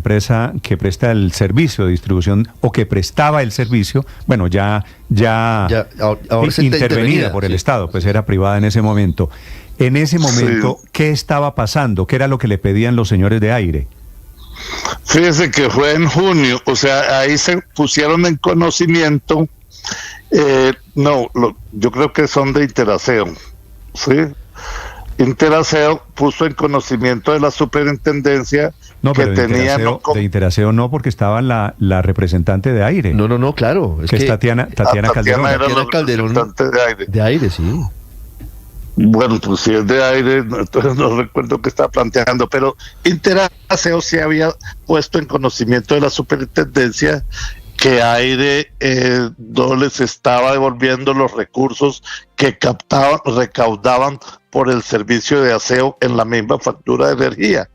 empresa que presta el servicio de distribución o que prestaba el servicio, bueno, ya ahora intervenida por el Estado, pues era privada en ese momento. En ese momento, sí. ¿Qué estaba pasando? ¿Qué era lo que le pedían los señores de Aire? Fíjese que fue en junio, o sea, ahí se pusieron en conocimiento, yo creo que son de Interaseo, ¿sí? Interaseo puso en conocimiento de la superintendencia que tenían... De Interaseo no, porque estaba la representante de Aire. No, claro. Es que es Tatiana Calderón. Era la representante de Aire. De Aire, sí. Bueno, pues si es de Aire, entonces no recuerdo qué estaba planteando, pero Interaseo se había puesto en conocimiento de la superintendencia que Aire no les estaba devolviendo los recursos que recaudaban por el servicio de aseo en la misma factura de energía.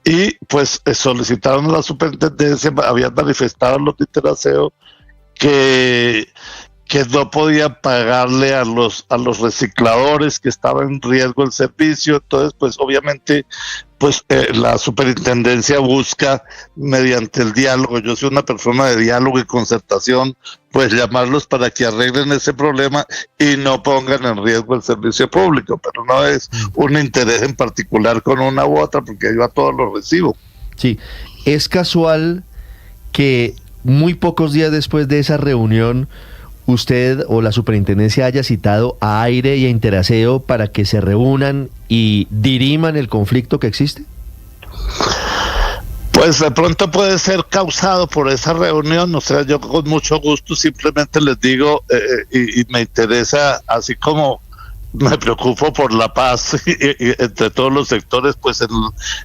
Y pues solicitaron a la superintendencia, habían manifestado los de Interaseo que no podían pagarle a los recicladores, que estaba en riesgo el servicio. Entonces, pues obviamente, pues la superintendencia busca mediante el diálogo, yo soy una persona de diálogo y concertación, pues llamarlos para que arreglen ese problema y no pongan en riesgo el servicio público, pero no es un interés en particular con una u otra, porque yo a todos los recibo. Sí, es casual que muy pocos días después de esa reunión usted o la superintendencia haya citado a Aire y a Interaseo para que se reúnan y diriman el conflicto que existe. Pues de pronto puede ser causado por esa reunión, o sea, yo con mucho gusto simplemente les digo y me interesa, así como me preocupo por la paz y entre todos los sectores, pues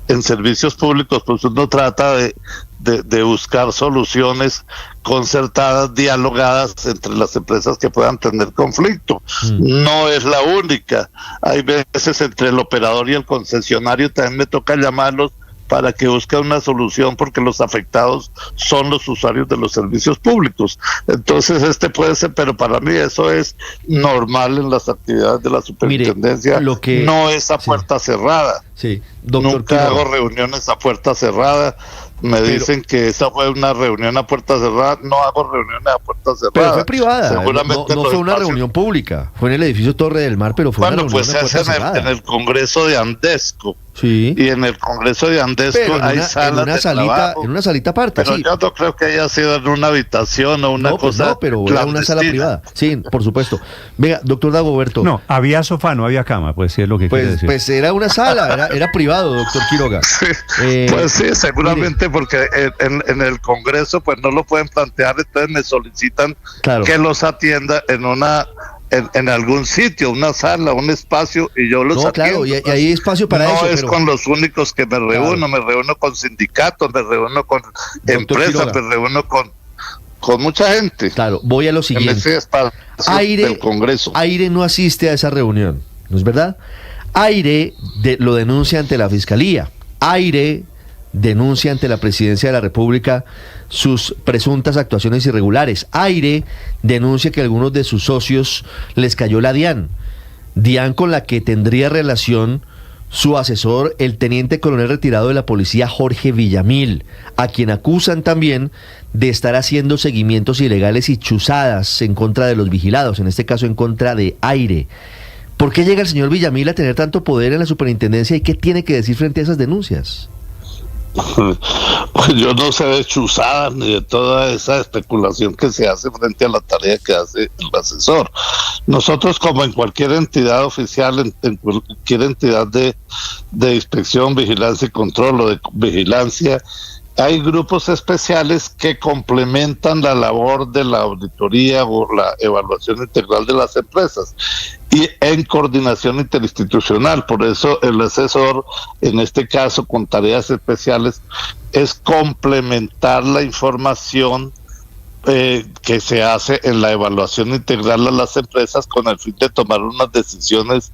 en servicios públicos, pues uno trata de buscar soluciones concertadas, dialogadas entre las empresas que puedan tener conflicto. No es la única. Hay veces entre el operador y el concesionario también me toca llamarlos para que busquen una solución, porque los afectados son los usuarios de los servicios públicos. Entonces puede ser, pero para mí eso es normal en las actividades de la superintendencia. Mire, no es a puerta cerrada. Sí. Nunca hago reuniones a puerta cerrada. Me dicen que esa fue una reunión a puerta cerrada. No hago reuniones a puerta cerrada. Pero fue privada. Seguramente no fue una reunión pública. Fue en el edificio Torre del Mar, pero fue una reunión pues se hace en el Congreso de Andesco. Sí. Y en el Congreso de Andesco hay salas de trabajo. En una salita aparte, pero yo no creo que haya sido en una habitación o una cosa. No, pero era una sala privada. Sí, por supuesto. Venga, doctor Dagoberto. No, había sofá, no había cama, pues sí es lo que quiere decir. Pues era una sala, era privado, doctor Quiroga. Sí, pues sí, seguramente, porque en el Congreso pues no lo pueden plantear, entonces me solicitan que los atienda en algún sitio, una sala, un espacio, y yo los atiendo. Claro, y hay espacio para eso. No es con los únicos que me reúno, me reúno con sindicatos, me reúno con empresas, me reúno con mucha gente. Claro, voy a lo siguiente. En ese espacio del Congreso. Aire no asiste a esa reunión, ¿no es verdad? Aire lo denuncia ante la Fiscalía. Aire denuncia ante la Presidencia de la República sus presuntas actuaciones irregulares. Aire denuncia que a algunos de sus socios les cayó la DIAN con la que tendría relación su asesor, el teniente coronel retirado de la policía Jorge Villamil, a quien acusan también de estar haciendo seguimientos ilegales y chuzadas en contra de los vigilados, en este caso en contra de Aire. ¿Por qué llega el señor Villamil a tener tanto poder en la superintendencia y qué tiene que decir frente a esas denuncias? Pues yo no sé de chuzadas ni de toda esa especulación que se hace frente a la tarea que hace el asesor. Nosotros, como en cualquier entidad oficial, en cualquier entidad de inspección, vigilancia y control o de vigilancia, hay grupos especiales que complementan la labor de la auditoría o la evaluación integral de las empresas y en coordinación interinstitucional. Por eso el asesor, en este caso con tareas especiales, es complementar la información que se hace en la evaluación integral a las empresas con el fin de tomar unas decisiones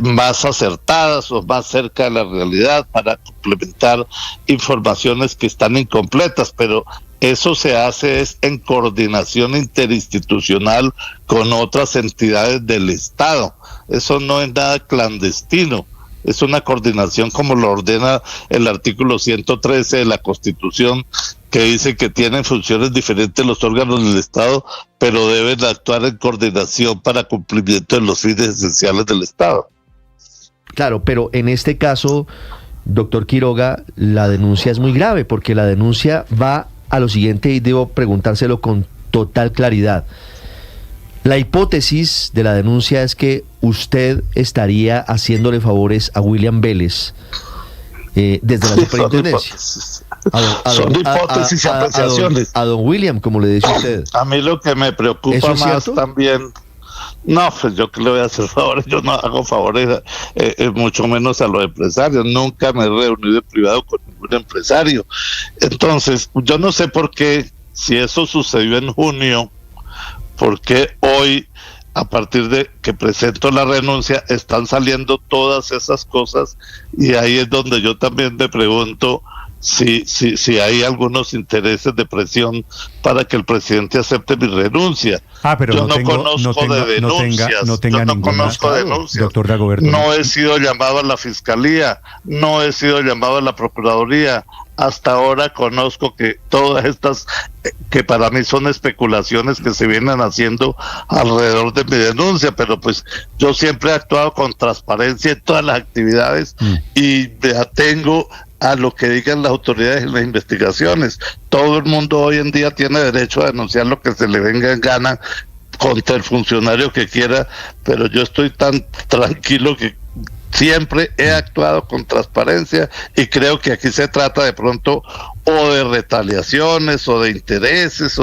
más acertadas o más cerca de la realidad, para complementar informaciones que están incompletas, pero eso se hace es en coordinación interinstitucional con otras entidades del Estado. Eso no es nada clandestino. es una coordinación como lo ordena el artículo 113 de la Constitución, que dice que tienen funciones diferentes los órganos del Estado, pero deben actuar en coordinación para cumplimiento de los fines esenciales del Estado. Claro, pero en este caso, doctor Quiroga, la denuncia es muy grave, porque la denuncia va a lo siguiente y debo preguntárselo con total claridad. La hipótesis de la denuncia es que usted estaría haciéndole favores a William Vélez desde la superintendencia. Son hipótesis y apreciaciones. A don William, como le dice usted. A mí lo que me preocupa más cierto? También... No, pues yo que le voy a hacer favores, yo no hago favores, mucho menos a los empresarios. Nunca me he reunido en privado con ningún empresario. Entonces, yo no sé por qué, si eso sucedió en junio, por qué hoy, a partir de que presento la renuncia, están saliendo todas esas cosas, y ahí es donde yo también me pregunto si hay algunos intereses de presión para que el presidente acepte mi renuncia. Pero yo no conozco denuncias, doctor Dagoberto. No he sido llamado a la Fiscalía, no he sido llamado a la Procuraduría. Hasta ahora conozco que todas estas, que para mí son especulaciones que se vienen haciendo alrededor de mi denuncia, pero pues yo siempre he actuado con transparencia en todas las actividades y me atengo a lo que digan las autoridades en las investigaciones. Todo el mundo hoy en día tiene derecho a denunciar lo que se le venga en gana contra el funcionario que quiera, pero yo estoy tan tranquilo que siempre he actuado con transparencia, y creo que aquí se trata de pronto o de retaliaciones o de intereses,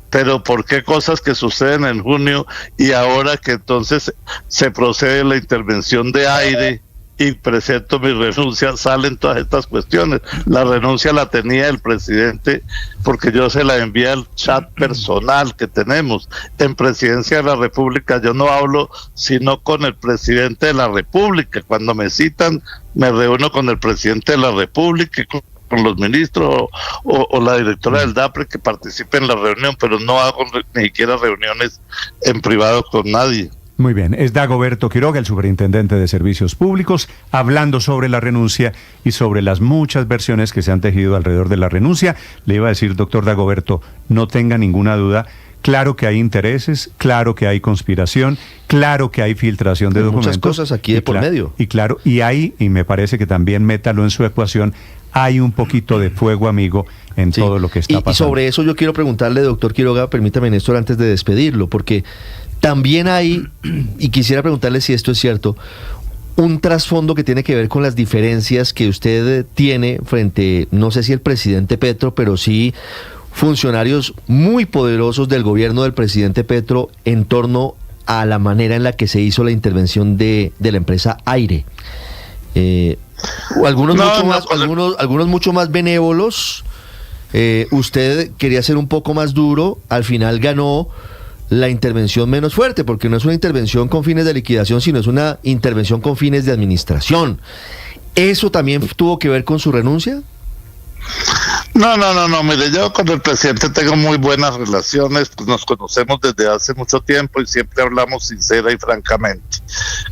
pero ¿por qué cosas que suceden en junio y ahora que entonces se procede la intervención de aire y presento mi renuncia, salen todas estas cuestiones? La renuncia la tenía el presidente porque yo se la envié al chat personal que tenemos. En Presidencia de la República yo no hablo sino con el presidente de la República. Cuando me citan, me reúno con el presidente de la República, con los ministros o la directora del DAPRE que participe en la reunión, pero no hago ni siquiera reuniones en privado con nadie. Muy bien, es Dagoberto Quiroga, el superintendente de Servicios Públicos, hablando sobre la renuncia y sobre las muchas versiones que se han tejido alrededor de la renuncia. Le iba a decir, doctor Dagoberto, no tenga ninguna duda, claro que hay intereses, claro que hay conspiración, claro que hay filtración de documentos. Muchas cosas aquí de por medio. Y claro, y me parece que también métalo en su ecuación, hay un poquito de fuego amigo en todo lo que está pasando. Y sobre eso yo quiero preguntarle, doctor Quiroga, permítame, Néstor, antes de despedirlo, porque también hay, y quisiera preguntarle si esto es cierto, un trasfondo que tiene que ver con las diferencias que usted tiene frente, no sé si el presidente Petro, pero sí funcionarios muy poderosos del gobierno del presidente Petro en torno a la manera en la que se hizo la intervención de la empresa Aire. Algunos mucho más benévolos. Usted quería ser un poco más duro, al final ganó la intervención menos fuerte, porque no es una intervención con fines de liquidación, sino es una intervención con fines de administración. ¿Eso también tuvo que ver con su renuncia? No, mire, yo con el presidente tengo muy buenas relaciones, pues nos conocemos desde hace mucho tiempo y siempre hablamos sincera y francamente.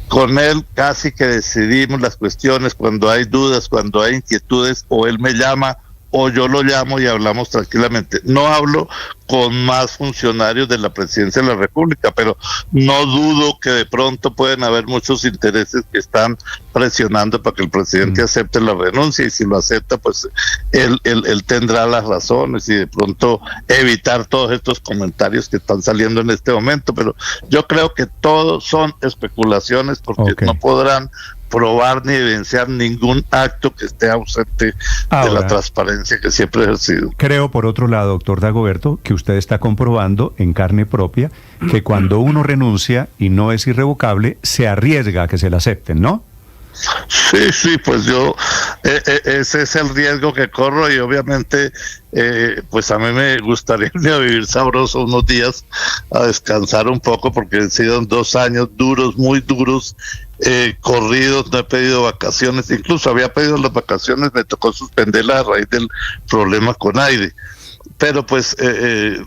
Con él casi que decidimos las cuestiones cuando hay dudas, cuando hay inquietudes, o él me llama o yo lo llamo y hablamos tranquilamente. No hablo con más funcionarios de la Presidencia de la República, pero no dudo que de pronto pueden haber muchos intereses que están presionando para que el presidente acepte la renuncia, y si lo acepta, pues él tendrá las razones y de pronto evitar todos estos comentarios que están saliendo en este momento, pero yo creo que todos son especulaciones porque no podrán probar ni evidenciar ningún acto que esté ausente de la transparencia que siempre ha ejercido. Creo, por otro lado, doctor Dagoberto, que usted está comprobando en carne propia que cuando uno renuncia y no es irrevocable, se arriesga a que se la acepten, ¿no? Sí, pues yo, ese es el riesgo que corro, y obviamente, pues a mí me gustaría irme a vivir sabroso unos días, a descansar un poco, porque han sido 2 años duros, muy duros, corridos, no he pedido vacaciones, incluso había pedido las vacaciones, me tocó suspenderlas a raíz del problema con aire. pero pues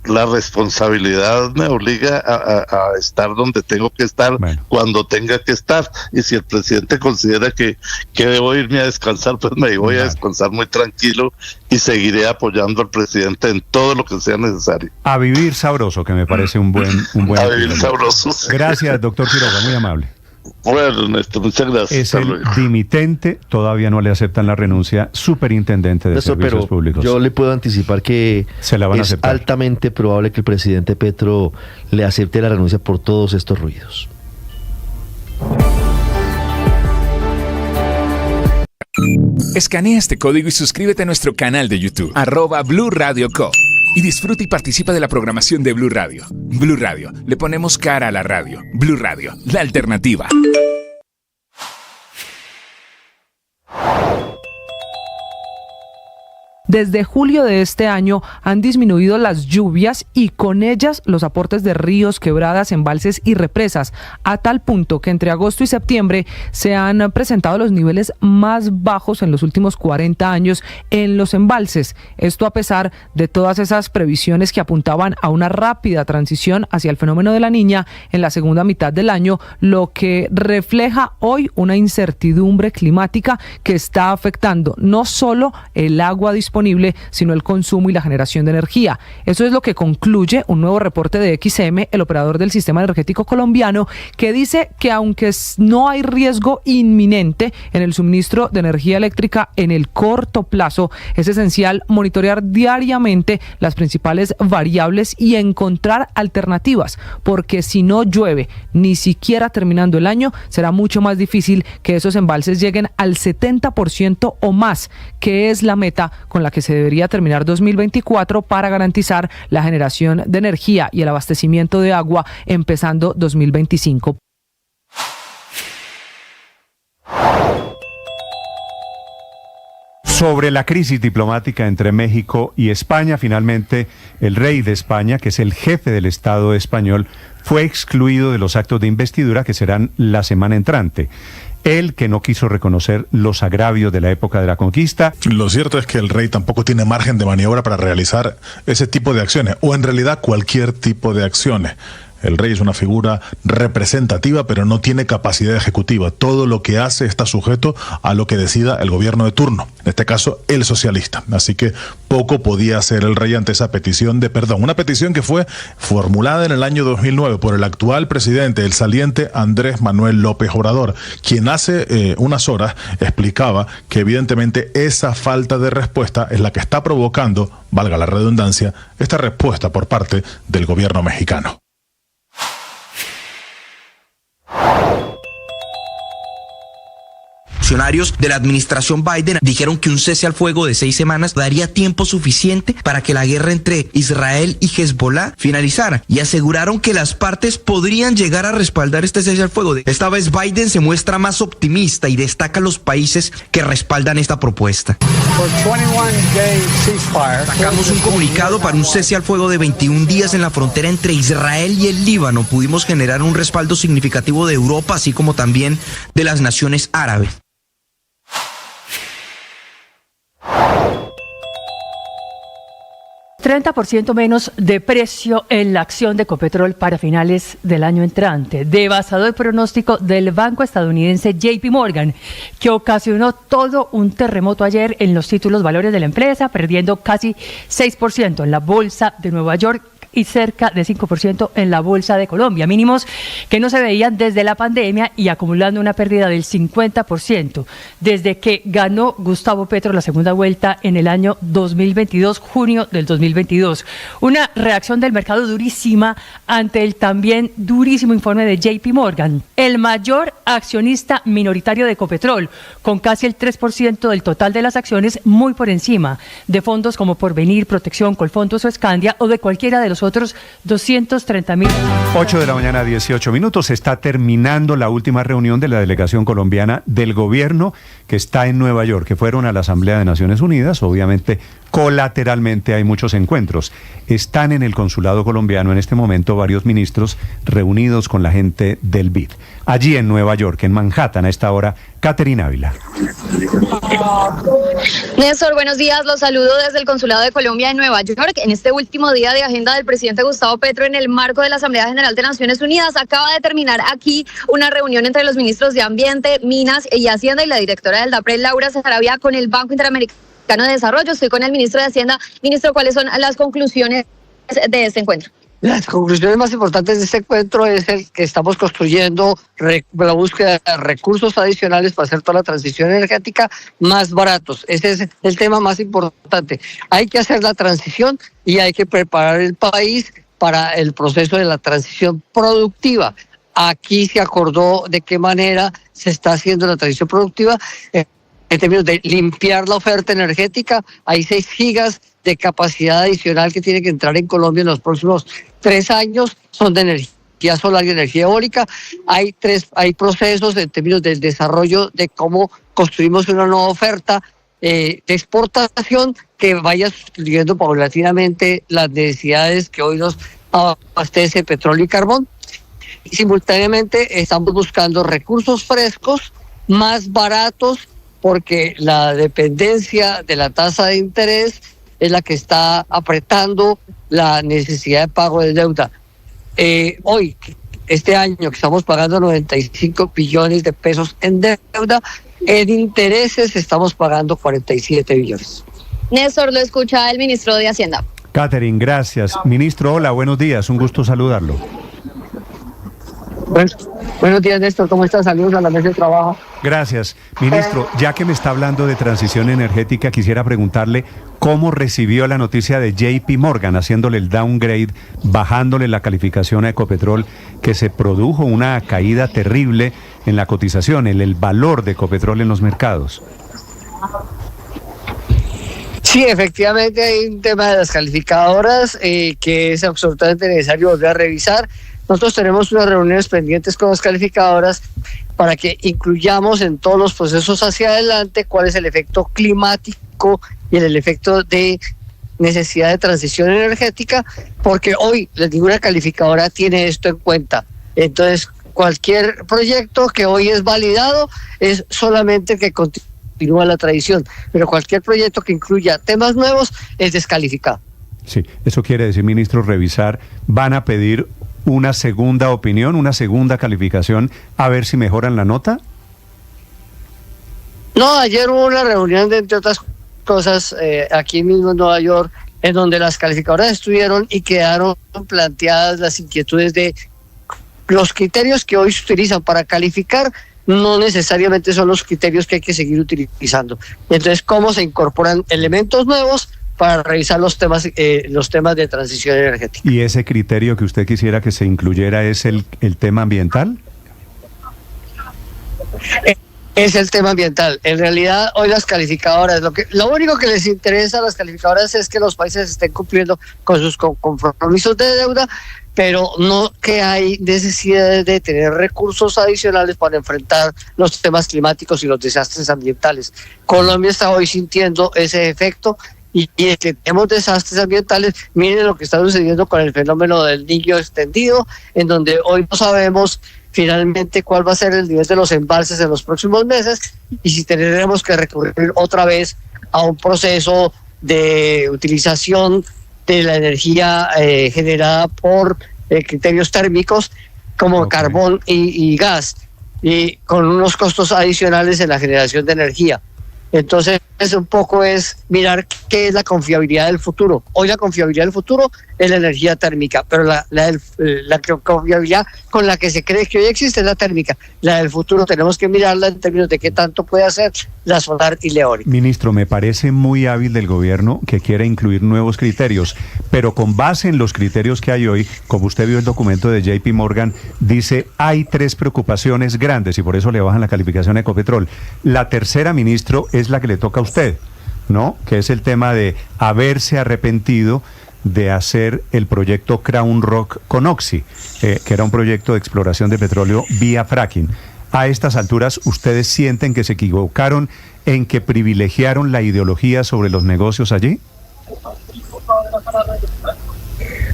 la responsabilidad me obliga a estar donde tengo que estar, cuando tenga que estar, y si el presidente considera que debo irme a descansar, pues me voy a descansar muy tranquilo y seguiré apoyando al presidente en todo lo que sea necesario. A vivir sabroso, que me parece un buen a vivir sabroso. Sí. Gracias, doctor Quiroga, muy amable. Bueno, Néstor, muchas gracias. Es el dimitente, todavía no le aceptan la renuncia, superintendente de servicios públicos. Yo le puedo anticipar que se la van a aceptar. Altamente probable que el presidente Petro le acepte la renuncia por todos estos ruidos. Escanea este código y suscríbete a nuestro canal de YouTube, @Blue Radio Co. Y disfruta y participa de la programación de Blue Radio. Blue Radio, le ponemos cara a la radio. Blue Radio, la alternativa. Desde julio de este año han disminuido las lluvias y con ellas los aportes de ríos, quebradas, embalses y represas, a tal punto que entre agosto y septiembre se han presentado los niveles más bajos en los últimos 40 años en los embalses. Esto a pesar de todas esas previsiones que apuntaban a una rápida transición hacia el fenómeno de la Niña en la segunda mitad del año, lo que refleja hoy una incertidumbre climática que está afectando no solo el agua disponible, sino el consumo y la generación de energía. Eso es lo que concluye un nuevo reporte de XM, el operador del sistema energético colombiano, que dice que aunque no hay riesgo inminente en el suministro de energía eléctrica en el corto plazo, es esencial monitorear diariamente las principales variables y encontrar alternativas, porque si no llueve, ni siquiera terminando el año, será mucho más difícil que esos embalses lleguen al 70% o más, que es la meta con la que se debería terminar 2024 para garantizar la generación de energía y el abastecimiento de agua empezando 2025. Sobre la crisis diplomática entre México y España, finalmente el rey de España, que es el jefe del Estado español, fue excluido de los actos de investidura que serán la semana entrante. Él, que no quiso reconocer los agravios de la época de la conquista. Lo cierto es que el rey tampoco tiene margen de maniobra para realizar ese tipo de acciones, o en realidad cualquier tipo de acciones. El rey es una figura representativa, pero no tiene capacidad ejecutiva. Todo lo que hace está sujeto a lo que decida el gobierno de turno, en este caso el socialista. Así que poco podía hacer el rey ante esa petición de perdón. Una petición que fue formulada en el año 2009 por el actual presidente, el saliente Andrés Manuel López Obrador, quien hace unas horas explicaba que evidentemente esa falta de respuesta es la que está provocando, valga la redundancia, esta respuesta por parte del gobierno mexicano. Funcionarios de la administración Biden dijeron que un cese al fuego de 6 semanas daría tiempo suficiente para que la guerra entre Israel y Hezbollah finalizara, y aseguraron que las partes podrían llegar a respaldar este cese al fuego. Esta vez Biden se muestra más optimista y destaca los países que respaldan esta propuesta. Sacamos un comunicado para un cese al fuego de 21 días en la frontera entre Israel y el Líbano. Pudimos generar un respaldo significativo de Europa, así como también de las naciones árabes. $30 menos de precio en la acción de Ecopetrol para finales del año entrante. Devastador pronóstico del banco estadounidense JP Morgan, que ocasionó todo un terremoto ayer en los títulos valores de la empresa, perdiendo casi 6% en la bolsa de Nueva York y cerca de 5% en la Bolsa de Colombia, mínimos que no se veían desde la pandemia y acumulando una pérdida del 50% desde que ganó Gustavo Petro la segunda vuelta en el año 2022, junio del 2022. Una reacción del mercado durísima ante el también durísimo informe de JP Morgan, el mayor accionista minoritario de Ecopetrol, con casi el 3% del total de las acciones, muy por encima de fondos como Porvenir, Protección, Colfondos o Scandia, o de cualquiera de los otros 230.000. 8 de la mañana, 18 minutos. Está terminando la última reunión de la delegación colombiana del gobierno que está en Nueva York, que fueron a la Asamblea de Naciones Unidas. Obviamente, colateralmente hay muchos encuentros. Están en el consulado colombiano en este momento varios ministros reunidos con la gente del BID. Allí en Nueva York, en Manhattan, a esta hora, Caterina Ávila. Néstor, buenos días. Los saludo desde el Consulado de Colombia en Nueva York. En este último día de agenda del presidente Gustavo Petro en el marco de la Asamblea General de Naciones Unidas, acaba de terminar aquí una reunión entre los ministros de Ambiente, Minas y Hacienda y la directora del DAPRE, Laura Sarabia, con el Banco Interamericano de Desarrollo. Estoy con el ministro de Hacienda. Ministro, ¿cuáles son las conclusiones de este encuentro? Las conclusiones más importantes de este encuentro es el que estamos construyendo la búsqueda de recursos adicionales para hacer toda la transición energética más baratos. Ese es el tema más importante. Hay que hacer la transición y hay que preparar el país para el proceso de la transición productiva. Aquí se acordó de qué manera se está haciendo la transición productiva en términos de limpiar la oferta energética. Hay 6 gigas de capacidad adicional que tiene que entrar en Colombia en los próximos 3 años, son de energía solar y energía eólica. Hay procesos en términos del desarrollo de cómo construimos una nueva oferta de exportación que vaya sustituyendo paulatinamente las necesidades que hoy nos abastece petróleo y carbón. Y simultáneamente estamos buscando recursos frescos más baratos, porque la dependencia de la tasa de interés es la que está apretando la necesidad de pago de deuda. Hoy, este año que estamos pagando 95 billones de pesos en deuda, en intereses estamos pagando 47 billones. Néstor, lo escucha el ministro de Hacienda. Catherine, gracias. Ministro, hola, buenos días, un gusto saludarlo. Buenos días, Néstor, ¿cómo estás? Saludos a la mesa de trabajo. Gracias. Ministro, ya que me está hablando de transición energética, quisiera preguntarle cómo recibió la noticia de JP Morgan, haciéndole el downgrade, bajándole la calificación a Ecopetrol, que se produjo una caída terrible en la cotización, en el valor de Ecopetrol en los mercados. Sí, efectivamente hay un tema de las calificadoras que es absolutamente necesario volver a revisar. Nosotros tenemos unas reuniones pendientes con las calificadoras para que incluyamos en todos los procesos hacia adelante cuál es el efecto climático y el efecto de necesidad de transición energética, porque hoy ninguna calificadora tiene esto en cuenta. Entonces, cualquier proyecto que hoy es validado es solamente que continúa la tradición, pero cualquier proyecto que incluya temas nuevos es descalificado. Sí, eso quiere decir, ministro, revisar, van a pedir una segunda opinión, una segunda calificación, a ver si mejoran la nota. No, ayer hubo una reunión de, entre otras cosas, aquí mismo en Nueva York, en donde las calificadoras estuvieron y quedaron planteadas las inquietudes de los criterios que hoy se utilizan para calificar, no necesariamente son los criterios que hay que seguir utilizando. Entonces, ¿cómo se incorporan elementos nuevos para revisar los temas de transición energética? ¿Y ese criterio que usted quisiera que se incluyera es el tema ambiental? Es el tema ambiental. En realidad, hoy las calificadoras, lo único que les interesa a las calificadoras es que los países estén cumpliendo con sus compromisos de deuda, pero no que hay necesidad de tener recursos adicionales para enfrentar los temas climáticos y los desastres ambientales. Colombia está hoy sintiendo ese efecto. Y que tenemos desastres ambientales. Miren lo que está sucediendo con el fenómeno del Niño extendido, en donde hoy no sabemos finalmente cuál va a ser el nivel de los embalses en los próximos meses y si tendremos que recurrir otra vez a un proceso de utilización de la energía generada por criterios térmicos como carbón y gas, y con unos costos adicionales en la generación de energía. Entonces, un poco es mirar qué es la confiabilidad del futuro. Hoy la confiabilidad del futuro es la energía térmica, pero la confiabilidad con la que se cree que hoy existe es la térmica. La del futuro tenemos que mirarla en términos de qué tanto puede hacer la solar y la eólica. Ministro, me parece muy hábil del gobierno que quiera incluir nuevos criterios, pero con base en los criterios que hay hoy, como usted vio el documento de JP Morgan, dice hay 3 preocupaciones grandes y por eso le bajan la calificación a Ecopetrol. La tercera, ministro, es la que le toca a usted, ¿no? Que es el tema de haberse arrepentido de hacer el proyecto Crown Rock con Oxy, que era un proyecto de exploración de petróleo vía fracking. A estas alturas, ¿ustedes sienten que se equivocaron en que privilegiaron la ideología sobre los negocios allí?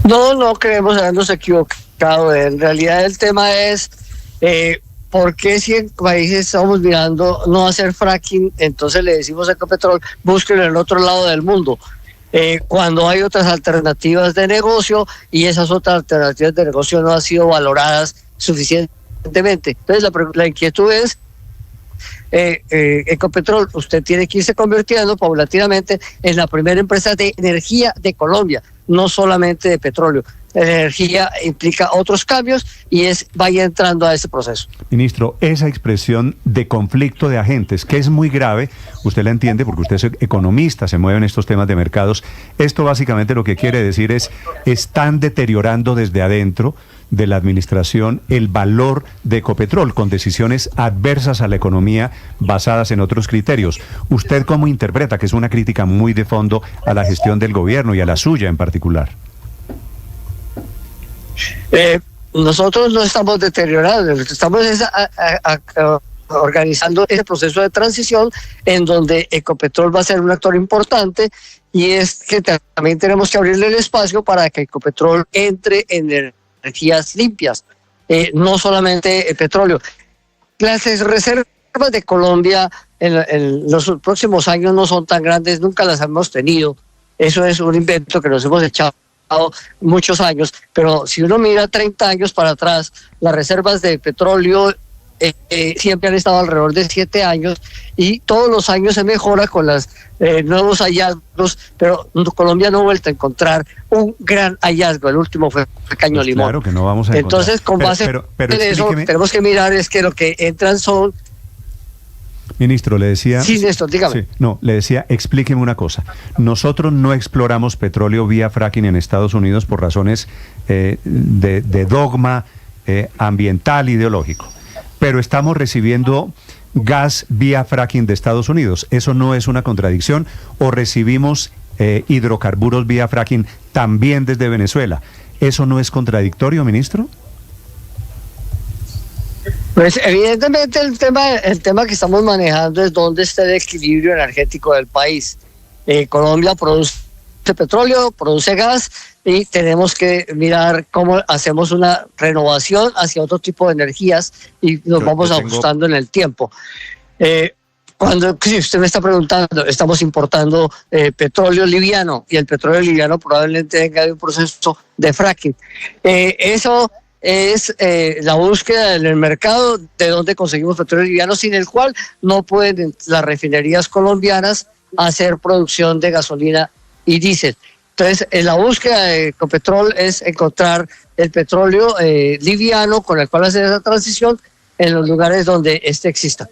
No creemos habernos equivocado. En realidad el tema es ¿por qué si en países estamos mirando no hacer fracking, entonces le decimos a Ecopetrol, busquen en el otro lado del mundo? Cuando hay otras alternativas de negocio y esas otras alternativas de negocio no han sido valoradas suficientemente. Entonces la inquietud es, Ecopetrol, usted tiene que irse convirtiendo paulatinamente en la primera empresa de energía de Colombia, no solamente de petróleo. La energía implica otros cambios y vaya entrando a ese proceso. Ministro, esa expresión de conflicto de agentes, que es muy grave, usted la entiende porque usted es economista, se mueve en estos temas de mercados. Esto básicamente lo que quiere decir es, están deteriorando desde adentro de la administración el valor de Ecopetrol con decisiones adversas a la economía basadas en otros criterios. ¿Usted cómo interpreta, que es una crítica muy de fondo a la gestión del gobierno y a la suya en particular? Nosotros no estamos deteriorando, estamos organizando ese proceso de transición en donde Ecopetrol va a ser un actor importante, y es que también tenemos que abrirle el espacio para que Ecopetrol entre en energías limpias, no solamente el petróleo. Las reservas de Colombia en los próximos años no son tan grandes, nunca las hemos tenido. Eso es un invento que nos hemos echado muchos años, pero si uno mira 30 años para atrás, las reservas de petróleo siempre han estado alrededor de 7 años, y todos los años se mejora con los nuevos hallazgos, pero Colombia no ha vuelto a encontrar un gran hallazgo. El último fue Caño Pues Limón. claro que no vamos a encontrar. Entonces, con base en eso, tenemos que mirar es que lo que entran son... Ministro, le decía... Sí, Néstor, dígame. Sí, no, le decía, explíqueme una cosa. Nosotros no exploramos petróleo vía fracking en Estados Unidos por razones de dogma ambiental, ideológico. Pero estamos recibiendo gas vía fracking de Estados Unidos. ¿Eso no es una contradicción? ¿O recibimos hidrocarburos vía fracking también desde Venezuela? ¿Eso no es contradictorio, ministro? Pues evidentemente el tema que estamos manejando es dónde está el equilibrio energético del país. Colombia produce petróleo, produce gas, y tenemos que mirar cómo hacemos una renovación hacia otro tipo de energías y nos vamos ajustando en el tiempo. Si usted me está preguntando, estamos importando petróleo liviano, y el petróleo liviano probablemente venga de un proceso de fracking. Eso es la búsqueda en el mercado de dónde conseguimos petróleo liviano, sin el cual no pueden las refinerías colombianas hacer producción de gasolina y diésel. Entonces, la búsqueda de Ecopetrol es encontrar el petróleo liviano con el cual hacer esa transición en los lugares donde exista.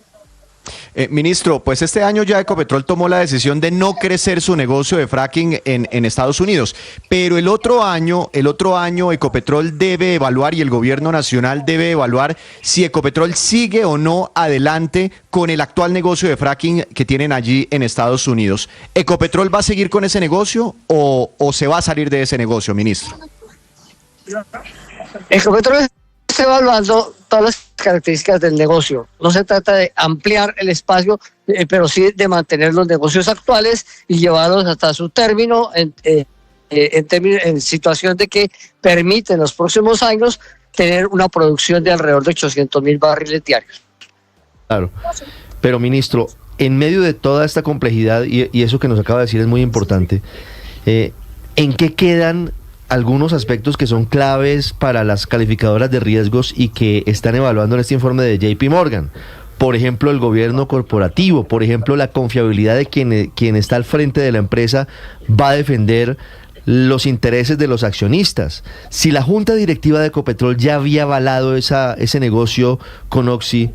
Ministro, pues este año ya Ecopetrol tomó la decisión de no crecer su negocio de fracking en Estados Unidos, pero el otro año Ecopetrol debe evaluar, y el gobierno nacional debe evaluar, si Ecopetrol sigue o no adelante con el actual negocio de fracking que tienen allí en Estados Unidos. ¿Ecopetrol va a seguir con ese negocio o se va a salir de ese negocio, ministro? Ecopetrol está evaluando todas las características del negocio. No se trata de ampliar el espacio, pero sí de mantener los negocios actuales y llevarlos hasta su término en situación de que permite en los próximos años tener una producción de alrededor de 800,000 barriles diarios. Claro, pero ministro, en medio de toda esta complejidad, y eso que nos acaba de decir es muy importante, ¿en qué quedan algunos aspectos que son claves para las calificadoras de riesgos y que están evaluando en este informe de JP Morgan? Por ejemplo, el gobierno corporativo, por ejemplo, la confiabilidad de quien está al frente de la empresa va a defender los intereses de los accionistas. Si la junta directiva de Ecopetrol ya había avalado ese negocio con Oxy,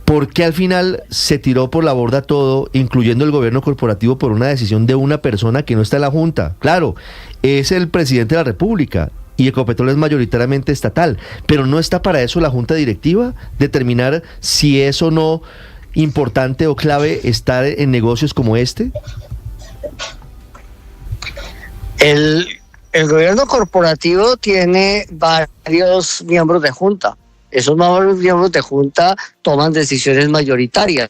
¿por qué al final se tiró por la borda todo, incluyendo el gobierno corporativo, por una decisión de una persona que no está en la junta? Claro, es el presidente de la República y Ecopetrol es mayoritariamente estatal, pero ¿no está para eso la junta directiva? Determinar si es o no importante o clave estar en negocios como este. El gobierno corporativo tiene varios miembros de junta. Esos miembros de junta toman decisiones mayoritarias.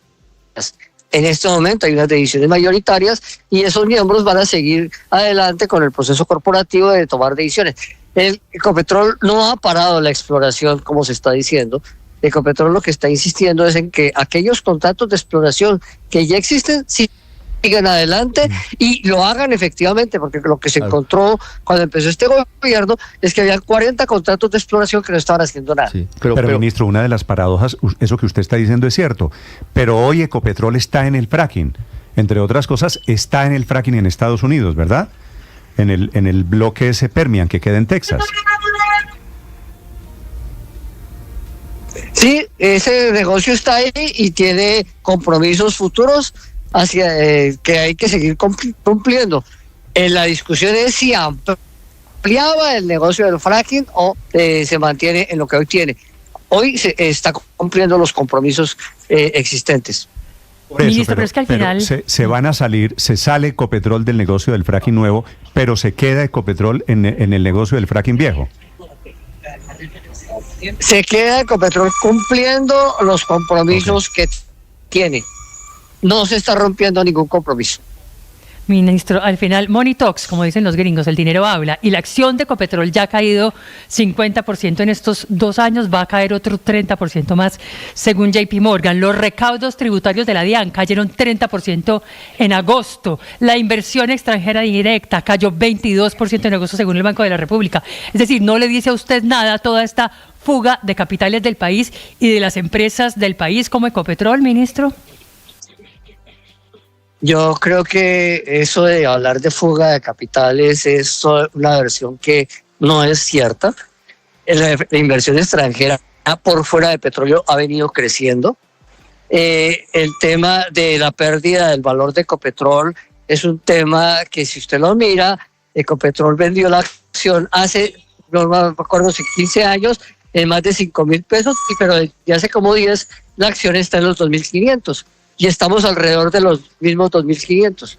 En este momento hay unas decisiones mayoritarias y esos miembros van a seguir adelante con el proceso corporativo de tomar decisiones. El Ecopetrol no ha parado la exploración, como se está diciendo. Ecopetrol lo que está insistiendo es en que aquellos contratos de exploración que ya existen sigan adelante y lo hagan efectivamente, porque lo que se encontró cuando empezó este gobierno es que había 40 contratos de exploración que no estaban haciendo nada. Sí, pero, ministro, una de las paradojas, eso que usted está diciendo es cierto, pero hoy Ecopetrol está en el fracking, entre otras cosas, está en el fracking en Estados Unidos, ¿verdad? En el bloque ese Permian que queda en Texas. Sí, ese negocio está ahí y tiene compromisos futuros hacia que hay que seguir cumpliendo. La discusión es si ampliaba el negocio del fracking o se mantiene en lo que hoy tiene. Hoy se está cumpliendo los compromisos existentes. Por eso, Ministro, pero es que al final se van a salir, se sale Ecopetrol del negocio del fracking nuevo, pero se queda Ecopetrol en el negocio del fracking viejo. Se queda Ecopetrol cumpliendo los compromisos que tiene. No se está rompiendo ningún compromiso. Ministro, al final, money talks, como dicen los gringos, el dinero habla, y la acción de Ecopetrol ya ha caído 50% en estos 2 años, va a caer otro 30% más, según JP Morgan. Los recaudos tributarios de la DIAN cayeron 30% en agosto. La inversión extranjera directa cayó 22% en agosto, según el Banco de la República. Es decir, no le dice a usted nada a toda esta fuga de capitales del país y de las empresas del país como Ecopetrol, ministro. Yo creo que eso de hablar de fuga de capitales es una versión que no es cierta. La inversión extranjera por fuera de petróleo ha venido creciendo. El tema de la pérdida del valor de Ecopetrol es un tema que, si usted lo mira, Ecopetrol vendió la acción hace, no me acuerdo si 15 años, en más de 5.000 pesos, pero de hace como 10 la acción está en los 2.500. Y estamos alrededor de los mismos 2.500.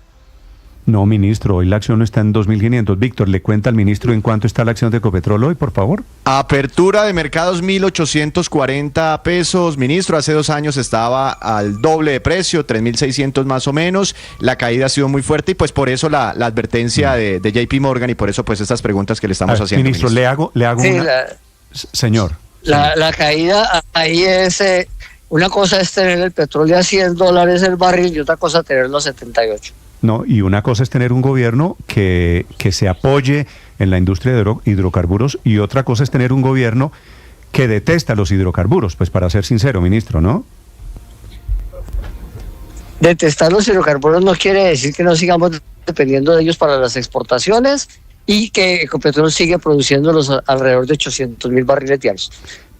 No, ministro, hoy la acción no está en 2.500. Víctor, ¿le cuenta al ministro en cuánto está la acción de Ecopetrol hoy, por favor? Apertura de mercados 1.840 pesos. Ministro, hace 2 años estaba al doble de precio, 3.600 más o menos. La caída ha sido muy fuerte y pues por eso la advertencia de JP Morgan y por eso pues estas preguntas que le estamos haciendo. Ministro, le hago sí, una... Señor. La caída ahí es... una cosa es tener el petróleo a $100 el barril y otra cosa tenerlo a 78. No, y una cosa es tener un gobierno que se apoye en la industria de hidrocarburos y otra cosa es tener un gobierno que detesta los hidrocarburos, pues para ser sincero, ministro, ¿no? Detestar los hidrocarburos no quiere decir que no sigamos dependiendo de ellos para las exportaciones y que Ecopetrol sigue produciéndolos alrededor de 800.000 barriles diarios.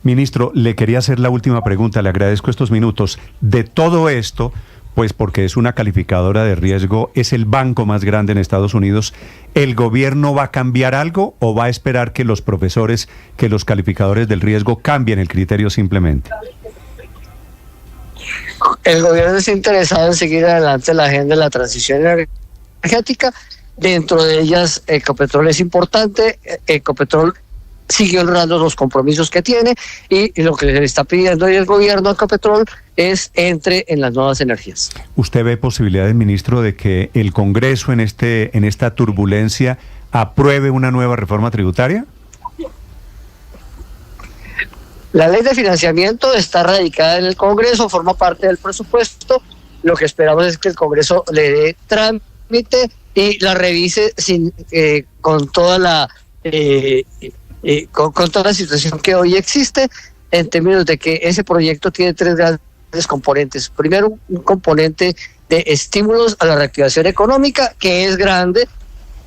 Ministro, le quería hacer la última pregunta, le agradezco estos minutos. De todo esto, pues porque es una calificadora de riesgo, es el banco más grande en Estados Unidos, ¿el gobierno va a cambiar algo o va a esperar que los profesores, que los calificadores del riesgo cambien el criterio simplemente? El gobierno está interesado en seguir adelante la agenda de la transición energética. Dentro de ellas, Ecopetrol es importante. Ecopetrol sigue honrando los compromisos que tiene y lo que le está pidiendo hoy el gobierno a Ecopetrol es entre en las nuevas energías. ¿Usted ve posibilidades, ministro, de que el Congreso en esta turbulencia apruebe una nueva reforma tributaria? La ley de financiamiento está radicada en el Congreso, forma parte del presupuesto. Lo que esperamos es que el Congreso le dé trámite y la revise con toda la con toda la situación que hoy existe, en términos de que ese proyecto tiene 3 grandes componentes. Primero, un componente de estímulos a la reactivación económica, que es grande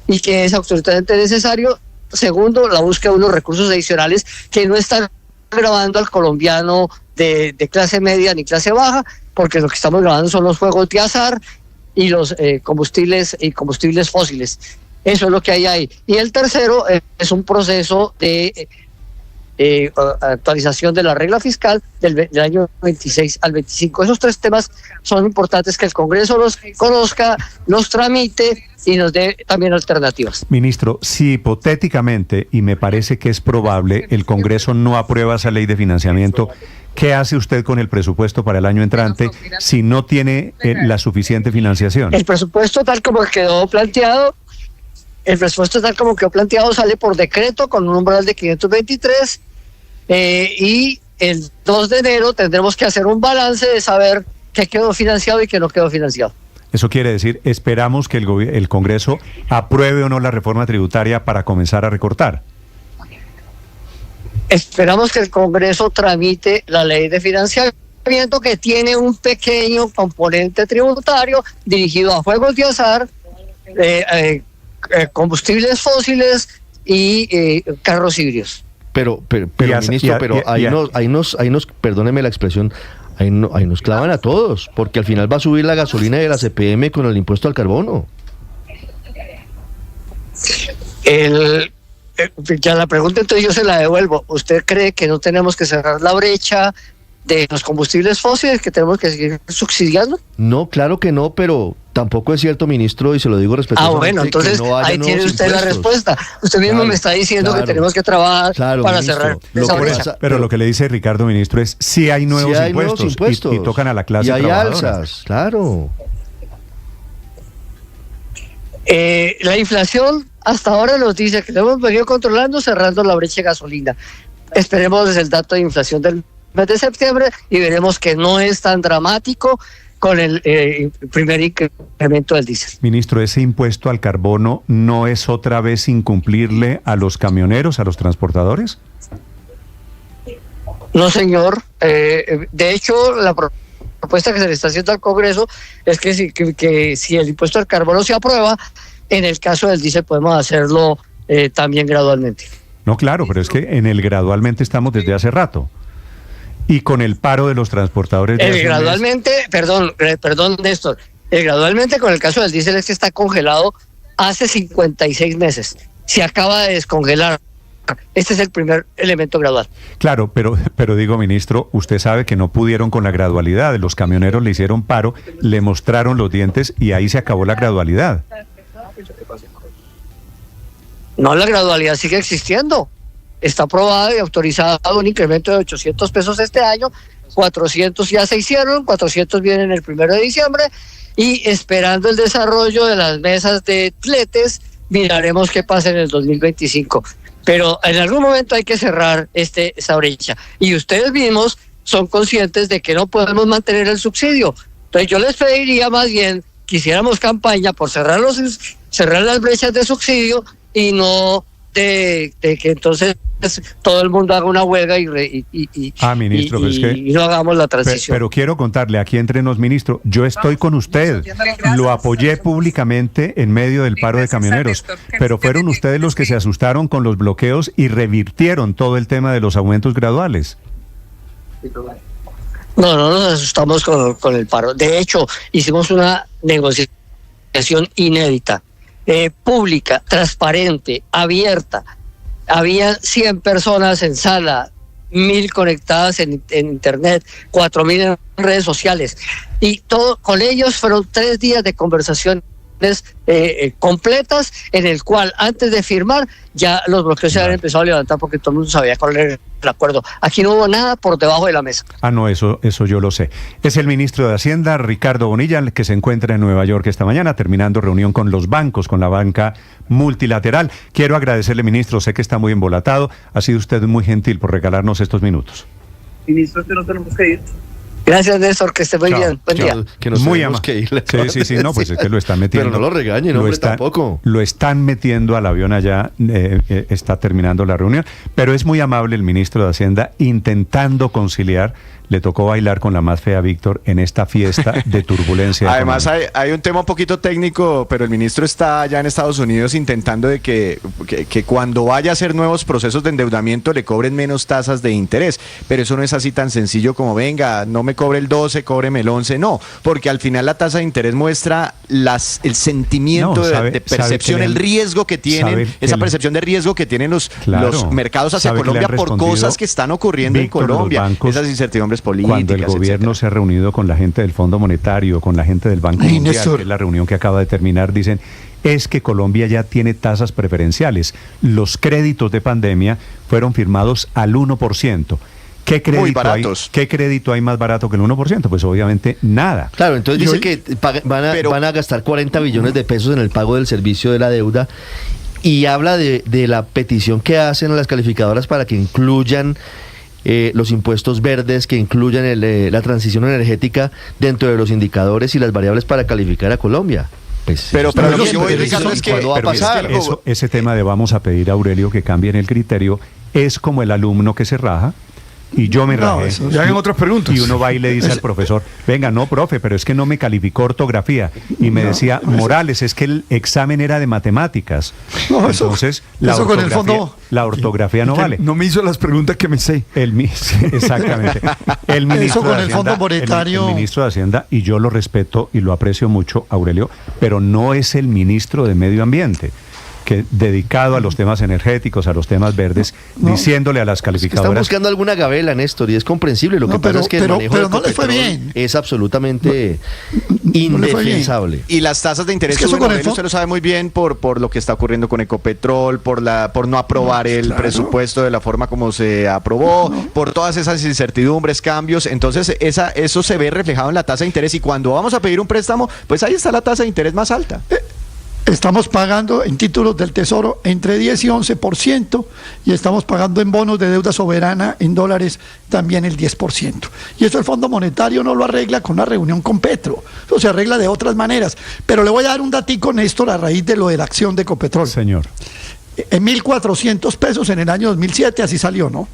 y que es absolutamente necesario. Segundo, la búsqueda de unos recursos adicionales que no están grabando al colombiano de clase media ni clase baja, porque lo que estamos grabando son los juegos de azar y los combustibles fósiles. Eso es lo que hay ahí. Y el tercero es un proceso de actualización de la regla fiscal del año 26 al 25. Esos 3 temas son importantes que el Congreso los conozca, los tramite y nos dé también alternativas. Ministro, si hipotéticamente, y me parece que es probable, el Congreso no aprueba esa ley de financiamiento, ¿qué hace usted con el presupuesto para el año entrante si no tiene la suficiente financiación? El presupuesto tal como quedó planteado sale por decreto con un umbral de 523 y el 2 de enero tendremos que hacer un balance de saber qué quedó financiado y qué no quedó financiado. Eso quiere decir, esperamos que el Congreso apruebe o no la reforma tributaria para comenzar a recortar. Esperamos que el Congreso tramite la ley de financiamiento, que tiene un pequeño componente tributario dirigido a juegos de azar, combustibles fósiles y carros híbridos. Pero ministro, ahí nos, perdóneme la expresión, ahí nos clavan a todos, porque al final va a subir la gasolina y la CPM con el impuesto al carbono. Ya la pregunta entonces yo se la devuelvo. ¿Usted cree que no tenemos que cerrar la brecha de los combustibles fósiles, que tenemos que seguir subsidiando? No, claro que no, pero tampoco es cierto, ministro, y se lo digo respetuosamente. Bueno, entonces no ahí tiene usted impuestos. la respuesta. Usted mismo me está diciendo que tenemos que trabajar para ministro, cerrar esa brecha. Pero lo que le dice Ricardo, ministro, es si hay nuevos impuestos y tocan a la clase y hay trabajadora. alzas, claro. La inflación hasta ahora nos dice que lo hemos venido controlando cerrando la brecha de gasolina. Esperemos el dato de inflación del mes de septiembre y veremos que no es tan dramático con el primer incremento del diésel. Ministro, ¿ese impuesto al carbono no es otra vez incumplirle a los camioneros, a los transportadores? No, señor. De hecho, la propuesta que se le está haciendo al Congreso es que si el impuesto al carbono se aprueba, en el caso del diésel podemos hacerlo también gradualmente. No, claro, pero es que en el gradualmente estamos desde hace rato. Y con el paro de los transportadores... Perdón, Néstor, gradualmente con el caso del diésel es que está congelado hace 56 meses. Se acaba de descongelar. Este es el primer elemento gradual. Claro, pero digo, ministro, usted sabe que no pudieron con la gradualidad. Los camioneros le hicieron paro, le mostraron los dientes y ahí se acabó la gradualidad. No, la gradualidad sigue existiendo. Está aprobada y autorizada un incremento de 800 pesos este año, 400 ya se hicieron, 400 vienen el 1 de diciembre, y esperando el desarrollo de las mesas de fletes, miraremos qué pasa en el 2025. Pero en algún momento hay que cerrar esa brecha. Y ustedes mismos son conscientes de que no podemos mantener el subsidio. Entonces yo les pediría más bien que hiciéramos campaña por cerrar las brechas de subsidio y no de que entonces todo el mundo haga una huelga y no hagamos la transición. Pero quiero contarle aquí entre nos, ministro, yo estoy con usted, lo apoyé públicamente en medio del paro de camioneros, pero fueron ustedes los que se asustaron con los bloqueos y revirtieron todo el tema de los aumentos graduales. No nos asustamos con el paro. De hecho, hicimos una negociación inédita, pública, transparente, abierta. Había 100 personas en sala, 1,000 conectadas en internet, 4,000 en redes sociales. Y todo con ellos fueron 3 días de conversaciones completas, en el cual antes de firmar ya los bloqueos se habían empezado a levantar porque todo el mundo sabía cuál era el acuerdo. Aquí no hubo nada por debajo de la mesa. No, eso yo lo sé. Es el ministro de Hacienda, Ricardo Bonilla, que se encuentra en Nueva York esta mañana terminando reunión con los bancos, con la banca multilateral. Quiero agradecerle, ministro, sé que está muy embolatado, ha sido usted muy gentil por regalarnos estos minutos. Ministro, que no tenemos que ir. Gracias, Néstor, que esté muy bien. Buen día. Que nos muy tenemos que ir. Sí, no, pues es que lo están metiendo. Pero no lo regañen, hombre, tampoco. Lo están metiendo al avión allá, está terminando la reunión, pero es muy amable el ministro de Hacienda intentando conciliar. Le tocó bailar con la más fea, Víctor, en esta fiesta de turbulencia. Además, hay un tema un poquito técnico, pero el ministro está allá en Estados Unidos intentando de que cuando vaya a hacer nuevos procesos de endeudamiento le cobren menos tasas de interés. Pero eso no es así tan sencillo como, venga, no me cobre el 12, cóbreme el 11. No, porque al final la tasa de interés muestra el sentimiento de percepción, el riesgo que tienen, esa percepción de riesgo que tienen los mercados hacia Colombia por cosas que están ocurriendo, Víctor, en Colombia. Esas incertidumbres políticas, cuando el gobierno se ha reunido con la gente del Fondo Monetario, con la gente del Banco Mundial, que es la reunión que acaba de terminar, dicen, es que Colombia ya tiene tasas preferenciales. Los créditos de pandemia fueron firmados al 1%. ¿Qué crédito hay más barato que el 1%? Pues obviamente nada. Claro, entonces dice que van a gastar 40 billones de pesos en el pago del servicio de la deuda y habla de la petición que hacen a las calificadoras para que incluyan los impuestos verdes que incluyan la transición energética dentro de los indicadores y las variables para calificar a Colombia. Pues, pero lo que yo voy, Ricardo, es que ¿cuándo va a pasar? Ese tema de vamos a pedir a Aurelio que cambien el criterio es como el alumno que se raja. Y yo me rajé. Ya hagan otras preguntas. Y uno va y le dice al profesor, venga, no, profe, pero es que no me calificó ortografía. Y me decía, Morales, es que el examen era de matemáticas. No, entonces, la ortografía no vale. No me hizo las preguntas que me sé. Exactamente. El ministro eso con de el Hacienda, Fondo Monetario. el ministro de Hacienda, y yo lo respeto y lo aprecio mucho, Aurelio, pero no es el ministro de Medio Ambiente, que dedicado a los temas energéticos, a los temas verdes, diciéndole a las calificadoras... Están buscando alguna gabela, Néstor, y es comprensible. Lo que pasa es que el manejo pero no les fue bien. Es absolutamente indefensable. Y las tasas de interés suben, usted lo sabe muy bien, por lo que está ocurriendo con Ecopetrol, por no aprobar el presupuesto de la forma como se aprobó, por todas esas incertidumbres, cambios. Entonces, eso se ve reflejado en la tasa de interés, y cuando vamos a pedir un préstamo, pues ahí está la tasa de interés más alta. Estamos pagando en títulos del Tesoro entre 10 y 11%, y estamos pagando en bonos de deuda soberana en dólares también el 10%. Y eso el Fondo Monetario no lo arregla con una reunión con Petro, eso se arregla de otras maneras. Pero le voy a dar un datico, Néstor, a raíz de lo de la acción de Ecopetrol. Señor. En 1.400 pesos en el año 2007, así salió, ¿no?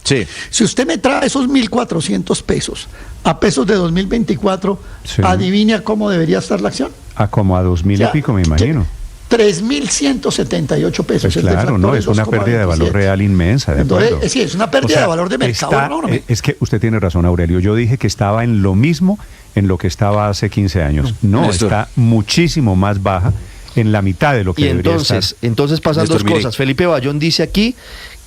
Sí. Si usted me trae esos 1.400 pesos a pesos de 2024, sí, adivina cómo debería estar la acción. Como a 2.000 y pico, me imagino. 3.178 pesos. Pues claro, no, es una pérdida de valor real inmensa. Entonces, sí, es una pérdida de valor de mercado enorme. Es que usted tiene razón, Aurelio. Yo dije que estaba en lo mismo en lo que estaba hace 15 años. No, está muchísimo más baja, en la mitad de lo que debería estar. Entonces pasan dos cosas. Felipe Bayón dice aquí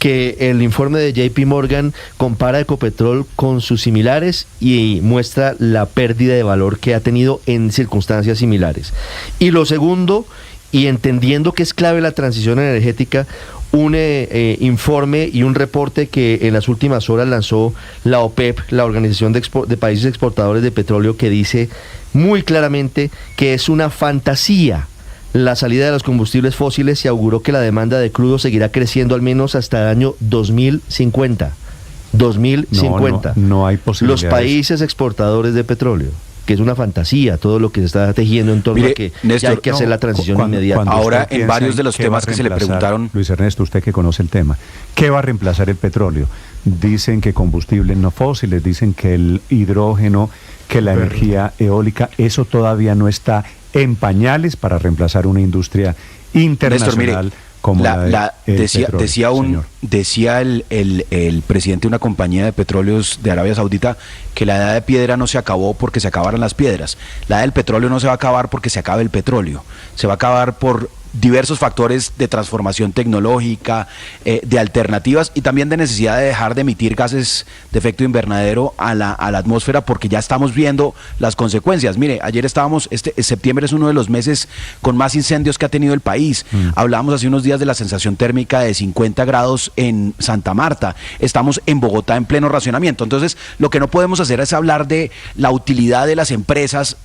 que el informe de JP Morgan compara Ecopetrol con sus similares y muestra la pérdida de valor que ha tenido en circunstancias similares. Y lo segundo, y entendiendo que es clave la transición energética, un informe y un reporte que en las últimas horas lanzó la OPEP, la Organización de Países Exportadores de Petróleo, que dice muy claramente que es una fantasía la salida de los combustibles fósiles, y auguró que la demanda de crudo seguirá creciendo al menos hasta el año 2050. 2050. No hay posibilidades. Los países exportadores de petróleo, que es una fantasía todo lo que se está tejiendo en torno a que Néstor, ya hay que hacer la transición inmediata. Ahora, en varios de los temas que se le preguntaron... Luis Ernesto, usted que conoce el tema, ¿qué va a reemplazar el petróleo? Dicen que combustibles no fósiles, dicen que el hidrógeno, que la energía eólica, eso todavía no está en pañales para reemplazar una industria internacional. Néstor, mire, como decía el presidente de una compañía de petróleos de Arabia Saudita que la edad de piedra no se acabó porque se acabaran las piedras. La edad del petróleo no se va a acabar porque se acabe el petróleo. Se va a acabar por diversos factores de transformación tecnológica, de alternativas, y también de necesidad de dejar de emitir gases de efecto invernadero a la atmósfera, porque ya estamos viendo las consecuencias. Mire, ayer estábamos, septiembre es uno de los meses con más incendios que ha tenido el país. Hablábamos hace unos días de la sensación térmica de 50 grados en Santa Marta. Estamos en Bogotá en pleno racionamiento. Entonces, lo que no podemos hacer es hablar de la utilidad de las empresas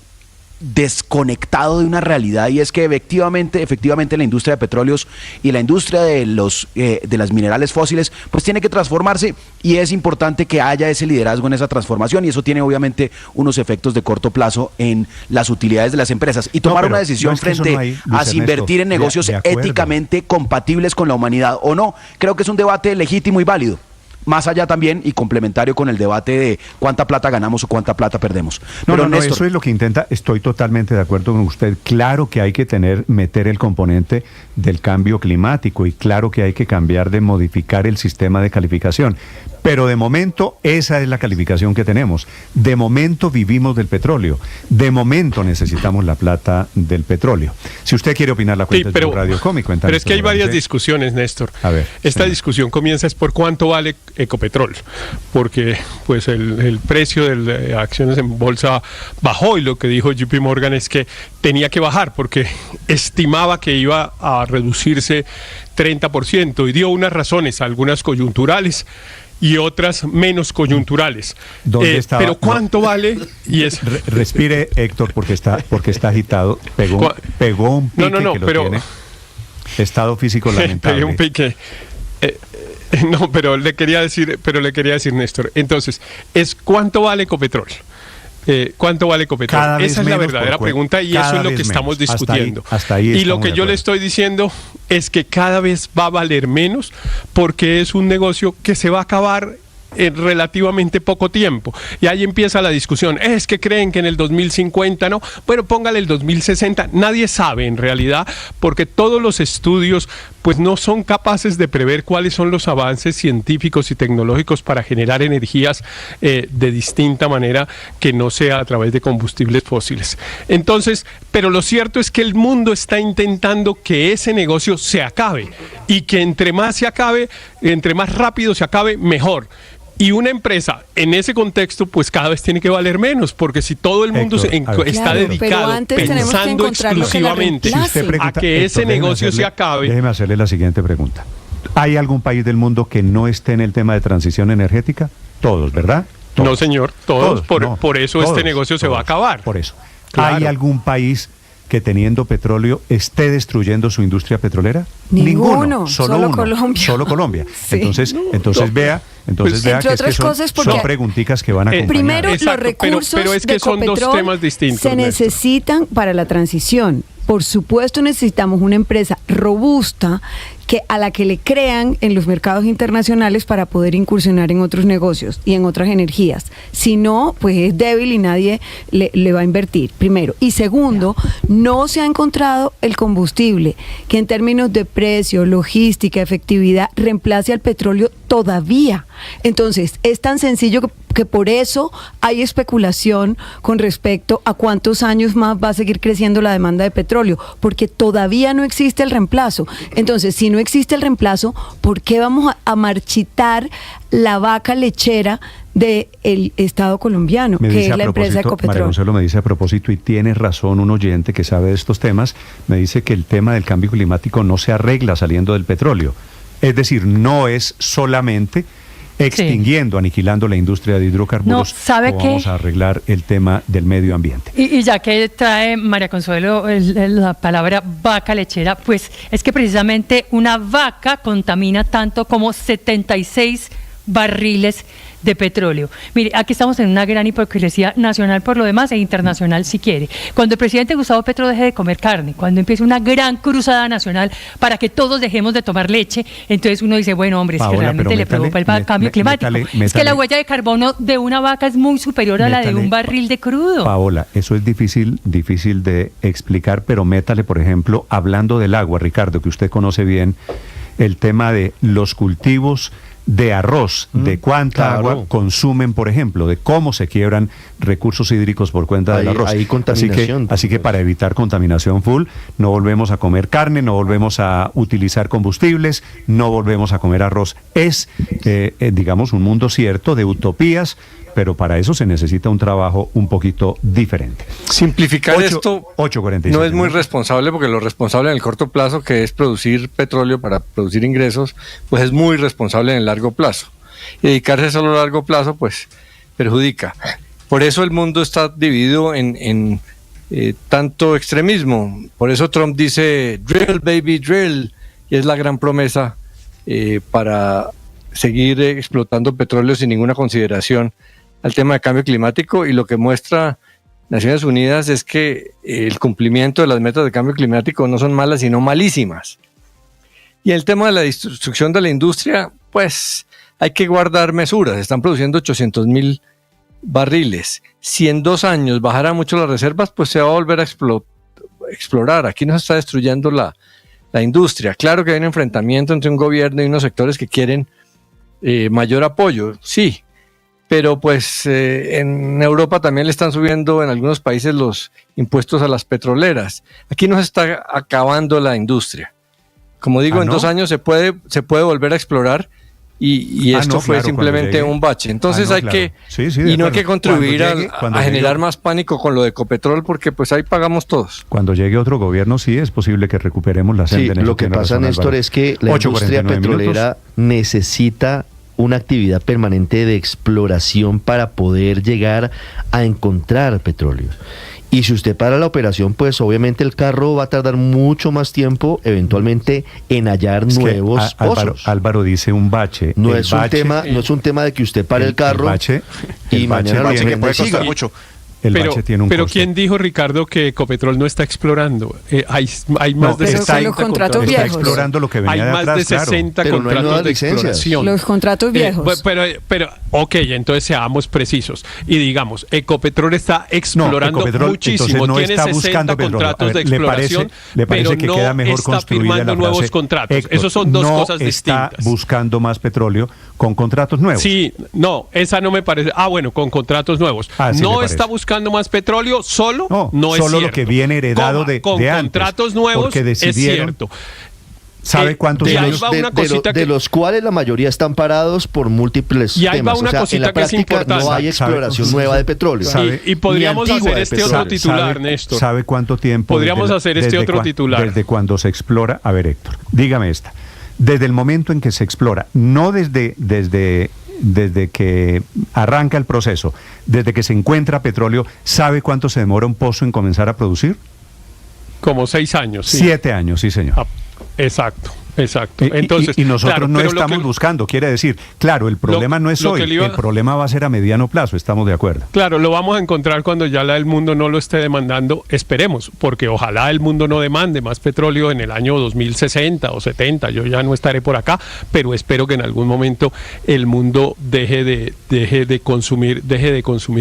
desconectado de una realidad, y es que efectivamente la industria de petróleos y la industria de las minerales fósiles pues tiene que transformarse, y es importante que haya ese liderazgo en esa transformación, y eso tiene obviamente unos efectos de corto plazo en las utilidades de las empresas, y tomar una decisión frente a si invertir en negocios éticamente compatibles con la humanidad o no. Creo que es un debate legítimo y válido, más allá también y complementario con el debate de cuánta plata ganamos o cuánta plata perdemos. Pero Néstor, eso es lo que intenta. Estoy totalmente de acuerdo con usted. Claro que hay que meter el componente del cambio climático, y claro que hay que modificar el sistema de calificación. Pero de momento esa es la calificación que tenemos. De momento vivimos del petróleo. De momento necesitamos la plata del petróleo. Si usted quiere opinar, la cuenta es de Radio Cómico. Pero es que hay varias discusiones, Néstor. A ver, esta discusión comienza es por cuánto vale Ecopetrol, porque pues el precio de acciones en bolsa bajó, y lo que dijo JP Morgan es que tenía que bajar porque estimaba que iba a reducirse 30%, y dio unas razones, algunas coyunturales y otras menos coyunturales. Pero ¿cuánto vale? Y es respire, Héctor, porque está agitado. Pegó un pique que lo tiene. Estado físico lamentable. Pegué un pique. No, pero le quería decir, Néstor, entonces, ¿cuánto vale Ecopetrol? ¿Cuánto vale Ecopetrol? Esa es la verdadera pregunta y eso es lo que estamos discutiendo. Hasta ahí y lo que yo le estoy diciendo es que cada vez va a valer menos porque es un negocio que se va a acabar en relativamente poco tiempo. Y ahí empieza la discusión. Es que creen que en el 2050 no. Bueno, póngale el 2060. Nadie sabe en realidad porque todos los estudios pues no son capaces de prever cuáles son los avances científicos y tecnológicos para generar energías de distinta manera que no sea a través de combustibles fósiles. Entonces, pero lo cierto es que el mundo está intentando que ese negocio se acabe y que entre más se acabe, entre más rápido se acabe, mejor. Y una empresa en ese contexto pues cada vez tiene que valer menos, porque si todo el mundo está dedicado pensando exclusivamente a que ese negocio se acabe. Déjeme hacerle la siguiente pregunta. ¿Hay algún país del mundo que no esté en el tema de transición energética? Todos, ¿verdad? Todos. No, señor, todos. Por eso este negocio se va a acabar. Por eso. Claro. ¿Hay algún país que teniendo petróleo esté destruyendo su industria petrolera? Ninguno, solo Colombia. Solo Colombia. Sí. Entonces vea que son preguntitas que van a acompañar. Primero, los recursos pero es que son dos temas distintos. Se necesitan para la transición. Por supuesto necesitamos una empresa robusta a la que le crean en los mercados internacionales para poder incursionar en otros negocios y en otras energías. Si no, pues es débil y nadie le va a invertir, primero. Y segundo, no se ha encontrado el combustible que en términos de precio, logística, efectividad, reemplace al petróleo todavía. Entonces, es tan sencillo que por eso hay especulación con respecto a cuántos años más va a seguir creciendo la demanda de petróleo, porque todavía no existe el reemplazo. Entonces, si no existe el reemplazo, ¿por qué vamos a marchitar la vaca lechera del Estado colombiano, que es la empresa Ecopetrol? María Consuelo me dice a propósito, y tiene razón un oyente que sabe de estos temas, me dice que el tema del cambio climático no se arregla saliendo del petróleo. Es decir, no es solamente extinguiendo, aniquilando la industria de hidrocarburos, vamos a arreglar el tema del medio ambiente. Y ya que trae María Consuelo la palabra vaca lechera, pues es que precisamente una vaca contamina tanto como 76 barriles de petróleo. Mire, aquí estamos en una gran hipocresía nacional por lo demás e internacional si quiere. Cuando el presidente Gustavo Petro deje de comer carne, cuando empiece una gran cruzada nacional para que todos dejemos de tomar leche, entonces uno dice, bueno, hombre, Paola, es que realmente le preocupa el cambio climático. Es que la huella de carbono de una vaca es muy superior a la de un barril de crudo. Paola, eso es difícil de explicar, pero métale, por ejemplo, hablando del agua, Ricardo, que usted conoce bien, el tema de los cultivos de arroz, de cuánta agua consumen, por ejemplo, de cómo se quiebran recursos hídricos por cuenta del arroz. Hay contaminación. Así que para evitar contaminación full, no volvemos a comer carne, no volvemos a utilizar combustibles, no volvemos a comer arroz. Es, digamos, un mundo cierto de utopías, pero para eso se necesita un trabajo un poquito diferente. Simplificar esto 8:47, no es muy responsable, porque lo responsable en el corto plazo, que es producir petróleo para producir ingresos, pues es muy responsable en el largo plazo. Y dedicarse solo a largo plazo, pues perjudica. Por eso el mundo está dividido en tanto extremismo. Por eso Trump dice, drill, baby, drill, y es la gran promesa para seguir explotando petróleo sin ninguna consideración al tema de cambio climático, y lo que muestra Naciones Unidas es que el cumplimiento de las metas de cambio climático no son malas, sino malísimas. Y el tema de la destrucción de la industria, pues hay que guardar mesuras. Están produciendo 800,000 barriles. Si en 2 años bajaran mucho las reservas, pues se va a volver a explorar. Aquí no se está destruyendo la industria. Claro que hay un enfrentamiento entre un gobierno y unos sectores que quieren mayor apoyo, sí. Pero pues en Europa también le están subiendo en algunos países los impuestos a las petroleras. Aquí no se está acabando la industria. Como digo, en 2 años se puede volver a explorar y esto fue simplemente un bache. Entonces no hay que contribuir a generar más pánico con lo de Ecopetrol, porque pues ahí pagamos todos. Cuando llegue otro gobierno, sí es posible que recuperemos la senda. Lo que pasa, Néstor, es que la industria petrolera necesita una actividad permanente de exploración para poder llegar a encontrar petróleo. Y si usted para la operación, pues obviamente el carro va a tardar mucho más tiempo eventualmente en hallar nuevos pozos. Álvaro dice un bache. No es un tema de que usted pare el carro y mañana lo que puede costar siga. mucho. El bache tiene un pero costo. ¿quién dijo, Ricardo, que Ecopetrol no está explorando? Hay más de 60 contratos está viejos. explorando lo que venía Hay de más atrás, de 60 Pero no hay contratos nuevas de licencias. exploración. Los contratos viejos. Pero, ok, entonces seamos precisos y digamos, Ecopetrol está explorando Ecopetrol, muchísimo, entonces no tiene está 60 buscando petróleo. contratos A ver, de exploración, ¿le parece pero que no queda mejor está construida firmando la nuevos frase, contratos. Héctor, Esos son dos cosas no distintas. está buscando más petróleo con contratos nuevos? Sí, no, esa no me parece. Bueno, con contratos nuevos. Sí no le está parece. buscando más petróleo solo, no es solo cierto. lo que viene heredado Con de antes, contratos nuevos porque es decidieron, cierto. ¿Sabe cuántos de ahí años? va una cosita de los cuales la mayoría están parados por múltiples Y ahí va temas. una o sea, cosita en la que es práctica importante. no hay exploración nueva de petróleo. Y podríamos Ni antigua hacer de este petróleo. otro titular, Néstor. ¿Sabe cuánto tiempo? Podríamos hacer este otro titular. Desde cuando se explora. A ver, Héctor, dígame esta. Desde el momento en que se explora, no desde que arranca el proceso, desde que se encuentra petróleo, ¿sabe cuánto se demora un pozo en comenzar a producir? Como 6 años. Sí. 7 años, sí, señor. Exacto. Entonces, y nosotros claro, no pero estamos buscando, quiere decir, claro, el problema no es hoy, el problema va a ser a mediano plazo, estamos de acuerdo. Claro, lo vamos a encontrar cuando ya el mundo no lo esté demandando, esperemos, porque ojalá el mundo no demande más petróleo en el año 2060 o 70, yo ya no estaré por acá, pero espero que en algún momento el mundo deje de consumir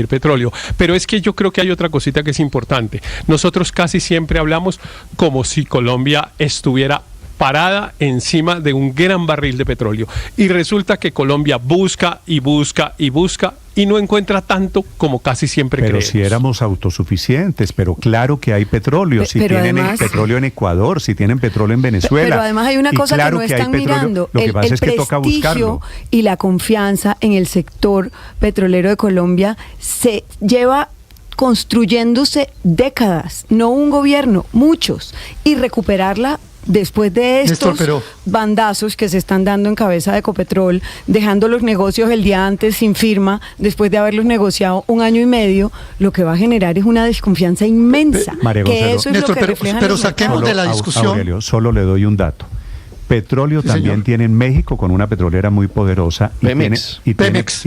petróleo. Pero es que yo creo que hay otra cosita que es importante. Nosotros casi siempre hablamos como si Colombia estuviera parada encima de un gran barril de petróleo. Y resulta que Colombia busca y no encuentra tanto como casi siempre pero creemos. Si éramos autosuficientes, pero claro que hay petróleo. Si tienen además, petróleo en Ecuador, si tienen petróleo en Venezuela. Pero además hay una cosa claro que no están mirando. Lo que pasa es que toca buscarlo. Y la confianza en el sector petrolero de Colombia se lleva construyéndose décadas, no un gobierno, muchos, y recuperarla después de estos bandazos que se están dando en cabeza de Ecopetrol, dejando los negocios el día antes sin firma, después de haberlos negociado 1 año y medio, lo que va a generar es una desconfianza inmensa. Que eso es Néstor, lo que reflejan pero los saquemos mercados. de la discusión. Aurelio, solo le doy un dato. Petróleo también señor. tiene en México con una petrolera muy poderosa Pemex. y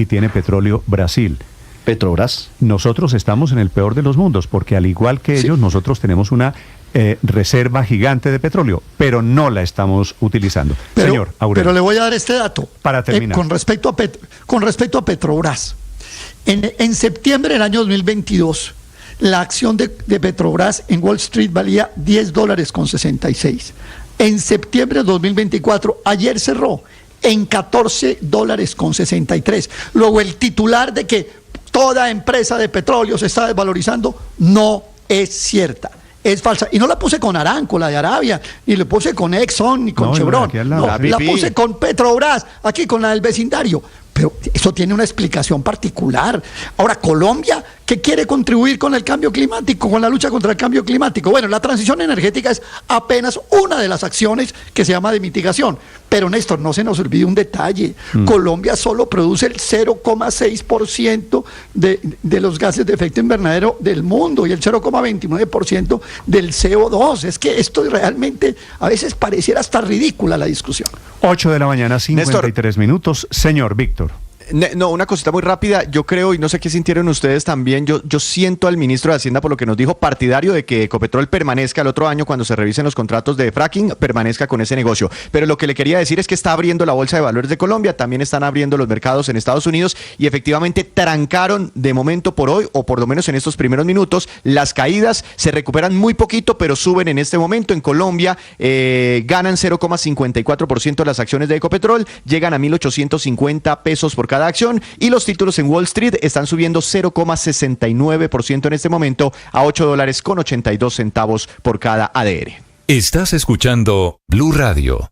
tiene petróleo Brasil. Petrobras. Nosotros estamos en el peor de los mundos porque al igual que ellos, nosotros tenemos una reserva gigante de petróleo, pero no la estamos utilizando. Señor Aurelio. Pero le voy a dar este dato. Para terminar. Con respecto a Petrobras. En septiembre del año 2022, la acción de Petrobras en Wall Street valía $10.66. En septiembre de 2024, ayer cerró en $14.63. Luego el titular de que toda empresa de petróleo se está desvalorizando no es cierta. Es falsa. Y no la puse con Aramco, la de Arabia, ni le puse con Exxon, ni con Chevron. La puse con Petrobras, aquí con la del vecindario. Pero eso tiene una explicación particular. Ahora, Colombia, ¿qué quiere contribuir con el cambio climático, con la lucha contra el cambio climático? Bueno, la transición energética es apenas una de las acciones que se llama de mitigación. Pero, Néstor, no se nos olvide un detalle. Colombia solo produce el 0,6% de los gases de efecto invernadero del mundo y el 0,29% del CO2. Es que esto realmente a veces pareciera hasta ridícula la discusión. 8 de la mañana, 53 minutos. Señor Víctor. No, una cosita muy rápida. Yo creo, y no sé qué sintieron ustedes también, yo siento al ministro de Hacienda, por lo que nos dijo, partidario de que Ecopetrol permanezca el otro año cuando se revisen los contratos de fracking, permanezca con ese negocio. Pero lo que le quería decir es que está abriendo la Bolsa de Valores de Colombia, también están abriendo los mercados en Estados Unidos y efectivamente trancaron de momento por hoy, o por lo menos en estos primeros minutos, las caídas. Se recuperan muy poquito, pero suben en este momento. En Colombia ganan 0,54% las acciones de Ecopetrol, llegan a 1.850 pesos por cada acción, y los títulos en Wall Street están subiendo 0,69% en este momento a $8.82 por cada ADR. Estás escuchando Blue Radio.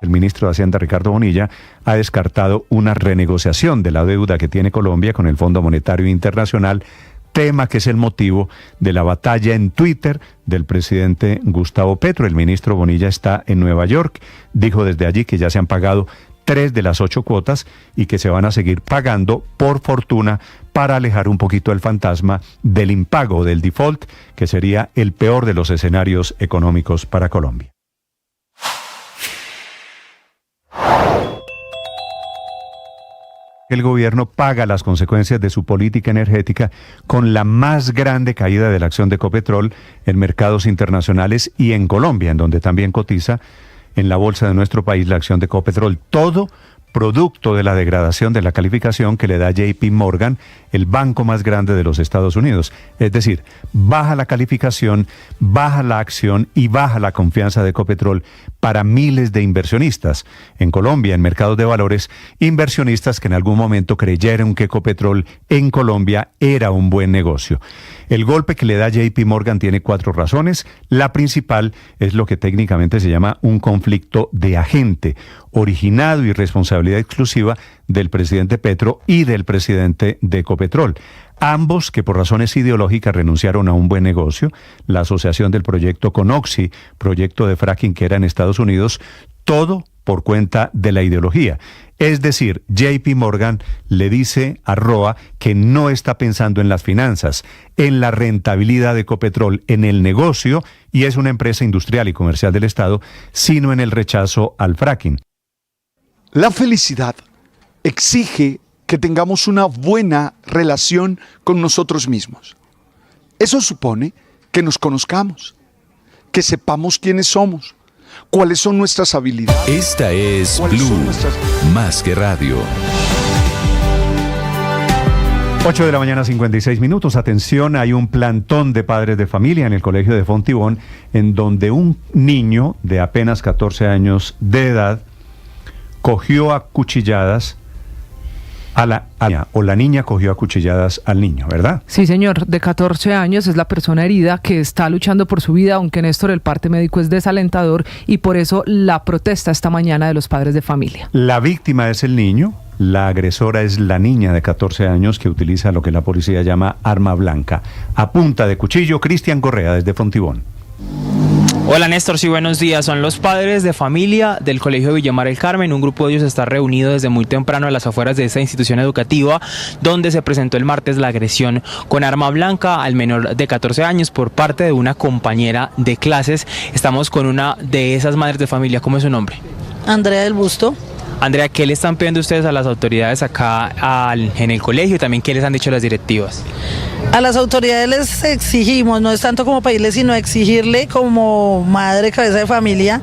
El ministro de Hacienda, Ricardo Bonilla, ha descartado una renegociación de la deuda que tiene Colombia con el Fondo Monetario Internacional, tema que es el motivo de la batalla en Twitter del presidente Gustavo Petro. El ministro Bonilla está en Nueva York, dijo desde allí que ya se han pagado 3 de las 8 cuotas y que se van a seguir pagando por fortuna para alejar un poquito el fantasma del impago, del default, que sería el peor de los escenarios económicos para Colombia. El gobierno paga las consecuencias de su política energética con la más grande caída de la acción de Ecopetrol en mercados internacionales y en Colombia, en donde también cotiza en la bolsa de nuestro país la acción de Ecopetrol. Todo producto de la degradación de la calificación que le da JP Morgan, el banco más grande de los Estados Unidos. Es decir, baja la calificación, baja la acción y baja la confianza de Ecopetrol para miles de inversionistas. En Colombia, en mercados de valores, inversionistas que en algún momento creyeron que Ecopetrol en Colombia era un buen negocio. El golpe que le da JP Morgan tiene 4 razones. La principal es lo que técnicamente se llama un conflicto de agente, originado y responsabilidad exclusiva del presidente Petro y del presidente de Ecopetrol. Ambos que por razones ideológicas renunciaron a un buen negocio, la asociación del proyecto con Oxy, proyecto de fracking que era en Estados Unidos, todo por cuenta de la ideología. Es decir, JP Morgan le dice a Roa que no está pensando en las finanzas, en la rentabilidad de Ecopetrol, en el negocio, y es una empresa industrial y comercial del Estado, sino en el rechazo al fracking. La felicidad exige que tengamos una buena relación con nosotros mismos. Eso supone que nos conozcamos, que sepamos quiénes somos, cuáles son nuestras habilidades. Esta es Blue, más que radio. 8 de la mañana, 56 minutos. Atención, hay un plantón de padres de familia en el colegio de Fontibón, en donde un niño de apenas 14 años de edad cogió a cuchilladas a la niña cogió a cuchilladas al niño, ¿verdad? Sí, señor, de 14 años, es la persona herida que está luchando por su vida, aunque Néstor, el parte médico es desalentador y por eso la protesta esta mañana de los padres de familia. La víctima es el niño, la agresora es la niña de 14 años que utiliza lo que la policía llama arma blanca. A punta de cuchillo, Cristian Correa desde Fontibón. Hola Néstor, sí, buenos días. Son los padres de familia del Colegio de Villamar el Carmen. Un grupo de ellos está reunido desde muy temprano a las afueras de esta institución educativa, donde se presentó el martes la agresión con arma blanca al menor de 14 años por parte de una compañera de clases. Estamos con una de esas madres de familia. ¿Cómo es su nombre? Andrea del Busto. Andrea, ¿qué le están pidiendo ustedes a las autoridades acá en el colegio y también qué les han dicho las directivas? A las autoridades les exigimos, no es tanto como pedirles, sino exigirle como madre, cabeza de familia,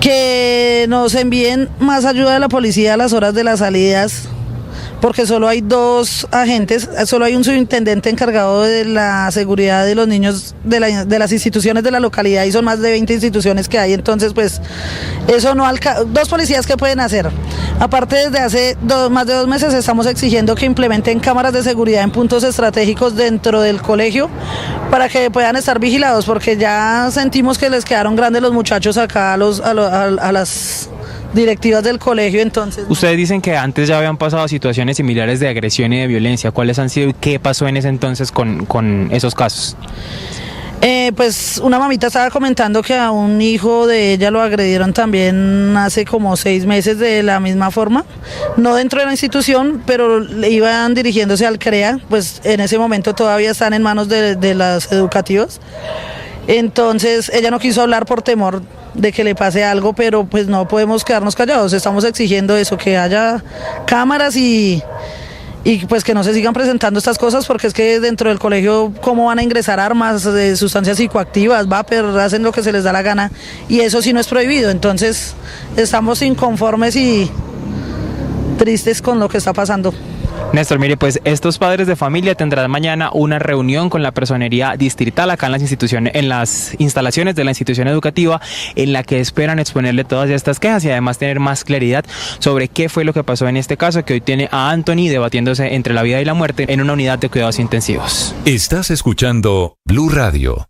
que nos envíen más ayuda de la policía a las horas de las salidas, porque solo hay 2 agentes, solo hay un subintendente encargado de la seguridad de los niños de las instituciones de la localidad y son más de 20 instituciones que hay, entonces pues eso no 2 policías que pueden hacer. Aparte, desde hace más de 2 meses estamos exigiendo que implementen cámaras de seguridad en puntos estratégicos dentro del colegio para que puedan estar vigilados, porque ya sentimos que les quedaron grandes los muchachos acá a las directivas del colegio. Entonces, ustedes dicen que antes ya habían pasado situaciones similares de agresión y de violencia. ¿Cuáles han sido y qué pasó en ese entonces con esos casos? Pues una mamita estaba comentando que a un hijo de ella lo agredieron también hace como 6 meses de la misma forma, no dentro de la institución, pero iban dirigiéndose al CREA, pues en ese momento todavía están en manos de las educativas. Entonces ella no quiso hablar por temor de que le pase algo, pero pues no podemos quedarnos callados, estamos exigiendo eso, que haya cámaras y pues que no se sigan presentando estas cosas, porque es que dentro del colegio cómo van a ingresar armas, sustancias psicoactivas, vapor, hacen lo que se les da la gana y eso sí no es prohibido. Entonces estamos inconformes y tristes con lo que está pasando. Néstor, mire, pues estos padres de familia tendrán mañana una reunión con la personería distrital acá en las instalaciones de la institución educativa, en la que esperan exponerle todas estas quejas y además tener más claridad sobre qué fue lo que pasó en este caso, que hoy tiene a Anthony debatiéndose entre la vida y la muerte en una unidad de cuidados intensivos. Estás escuchando Blue Radio. .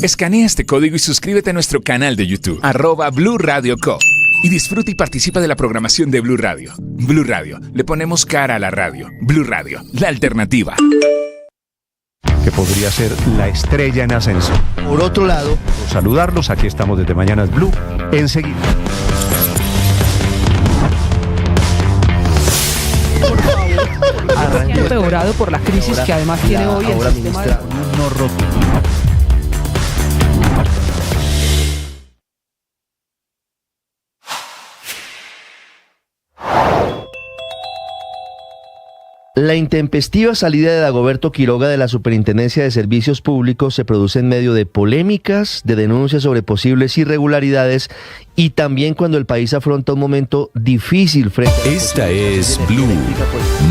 Escanea este código y suscríbete a nuestro canal de YouTube, @Blue Radio Co. Y disfruta y participa de la programación de Blue Radio. Blue Radio, le ponemos cara a la radio. Blue Radio, la alternativa. Que podría ser la estrella en ascenso. Por otro lado, saludarlos, aquí estamos desde Mañanas Blue, enseguida. Empeorado por la crisis que además tiene hoy el sistema de... La intempestiva salida de Dagoberto Quiroga de la Superintendencia de Servicios Públicos se produce en medio de polémicas, de denuncias sobre posibles irregularidades y también cuando el país afronta un momento difícil frente a... Esta es Blue,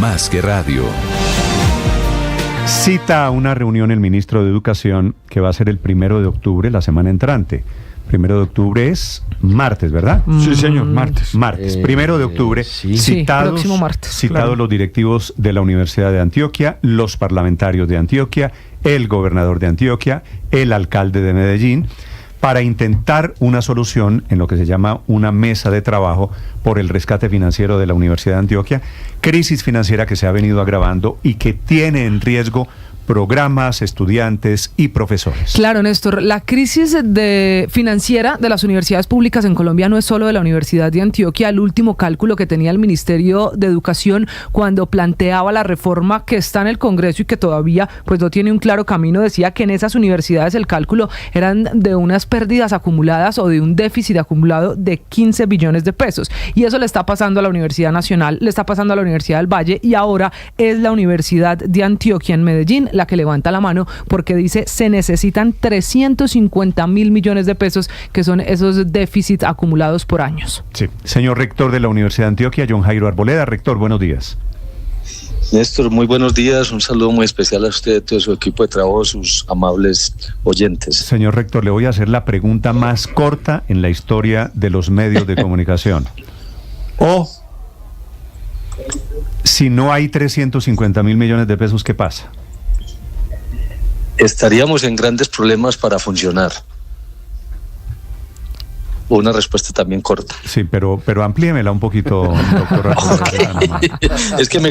más que radio. Cita a una reunión el ministro de Educación que va a ser el 1 de octubre, la semana entrante. 1 de octubre es martes, ¿verdad? Sí, señor, martes. Martes, 1 de octubre, citados, próximo martes, citados claro. Los directivos de la Universidad de Antioquia, los parlamentarios de Antioquia, el gobernador de Antioquia, el alcalde de Medellín, para intentar una solución en lo que se llama una mesa de trabajo por el rescate financiero de la Universidad de Antioquia, crisis financiera que se ha venido agravando y que tiene en riesgo programas, estudiantes y profesores. Claro, Néstor, la crisis financiera de las universidades públicas en Colombia no es solo de la Universidad de Antioquia. El último cálculo que tenía el Ministerio de Educación cuando planteaba la reforma que está en el Congreso y que todavía pues no tiene un claro camino, decía que en esas universidades el cálculo eran de unas pérdidas acumuladas o de un déficit acumulado de 15 billones de pesos. Y eso le está pasando a la Universidad Nacional, le está pasando a la Universidad del Valle y ahora es la Universidad de Antioquia en Medellín la que levanta la mano porque dice se necesitan 350.000 millones de pesos, que son esos déficits acumulados por años. Sí. Señor rector de la Universidad de Antioquia, John Jairo Arboleda. Rector, buenos días. Néstor, muy buenos días. Un saludo muy especial a usted, a todo su equipo de trabajo, sus amables oyentes. Señor rector, le voy a hacer la pregunta más corta en la historia de los medios de comunicación. Si no hay 350.000 millones de pesos, ¿qué pasa? Estaríamos en grandes problemas para funcionar. Una respuesta también corta. Sí, pero amplíemela un poquito, doctor. Es que me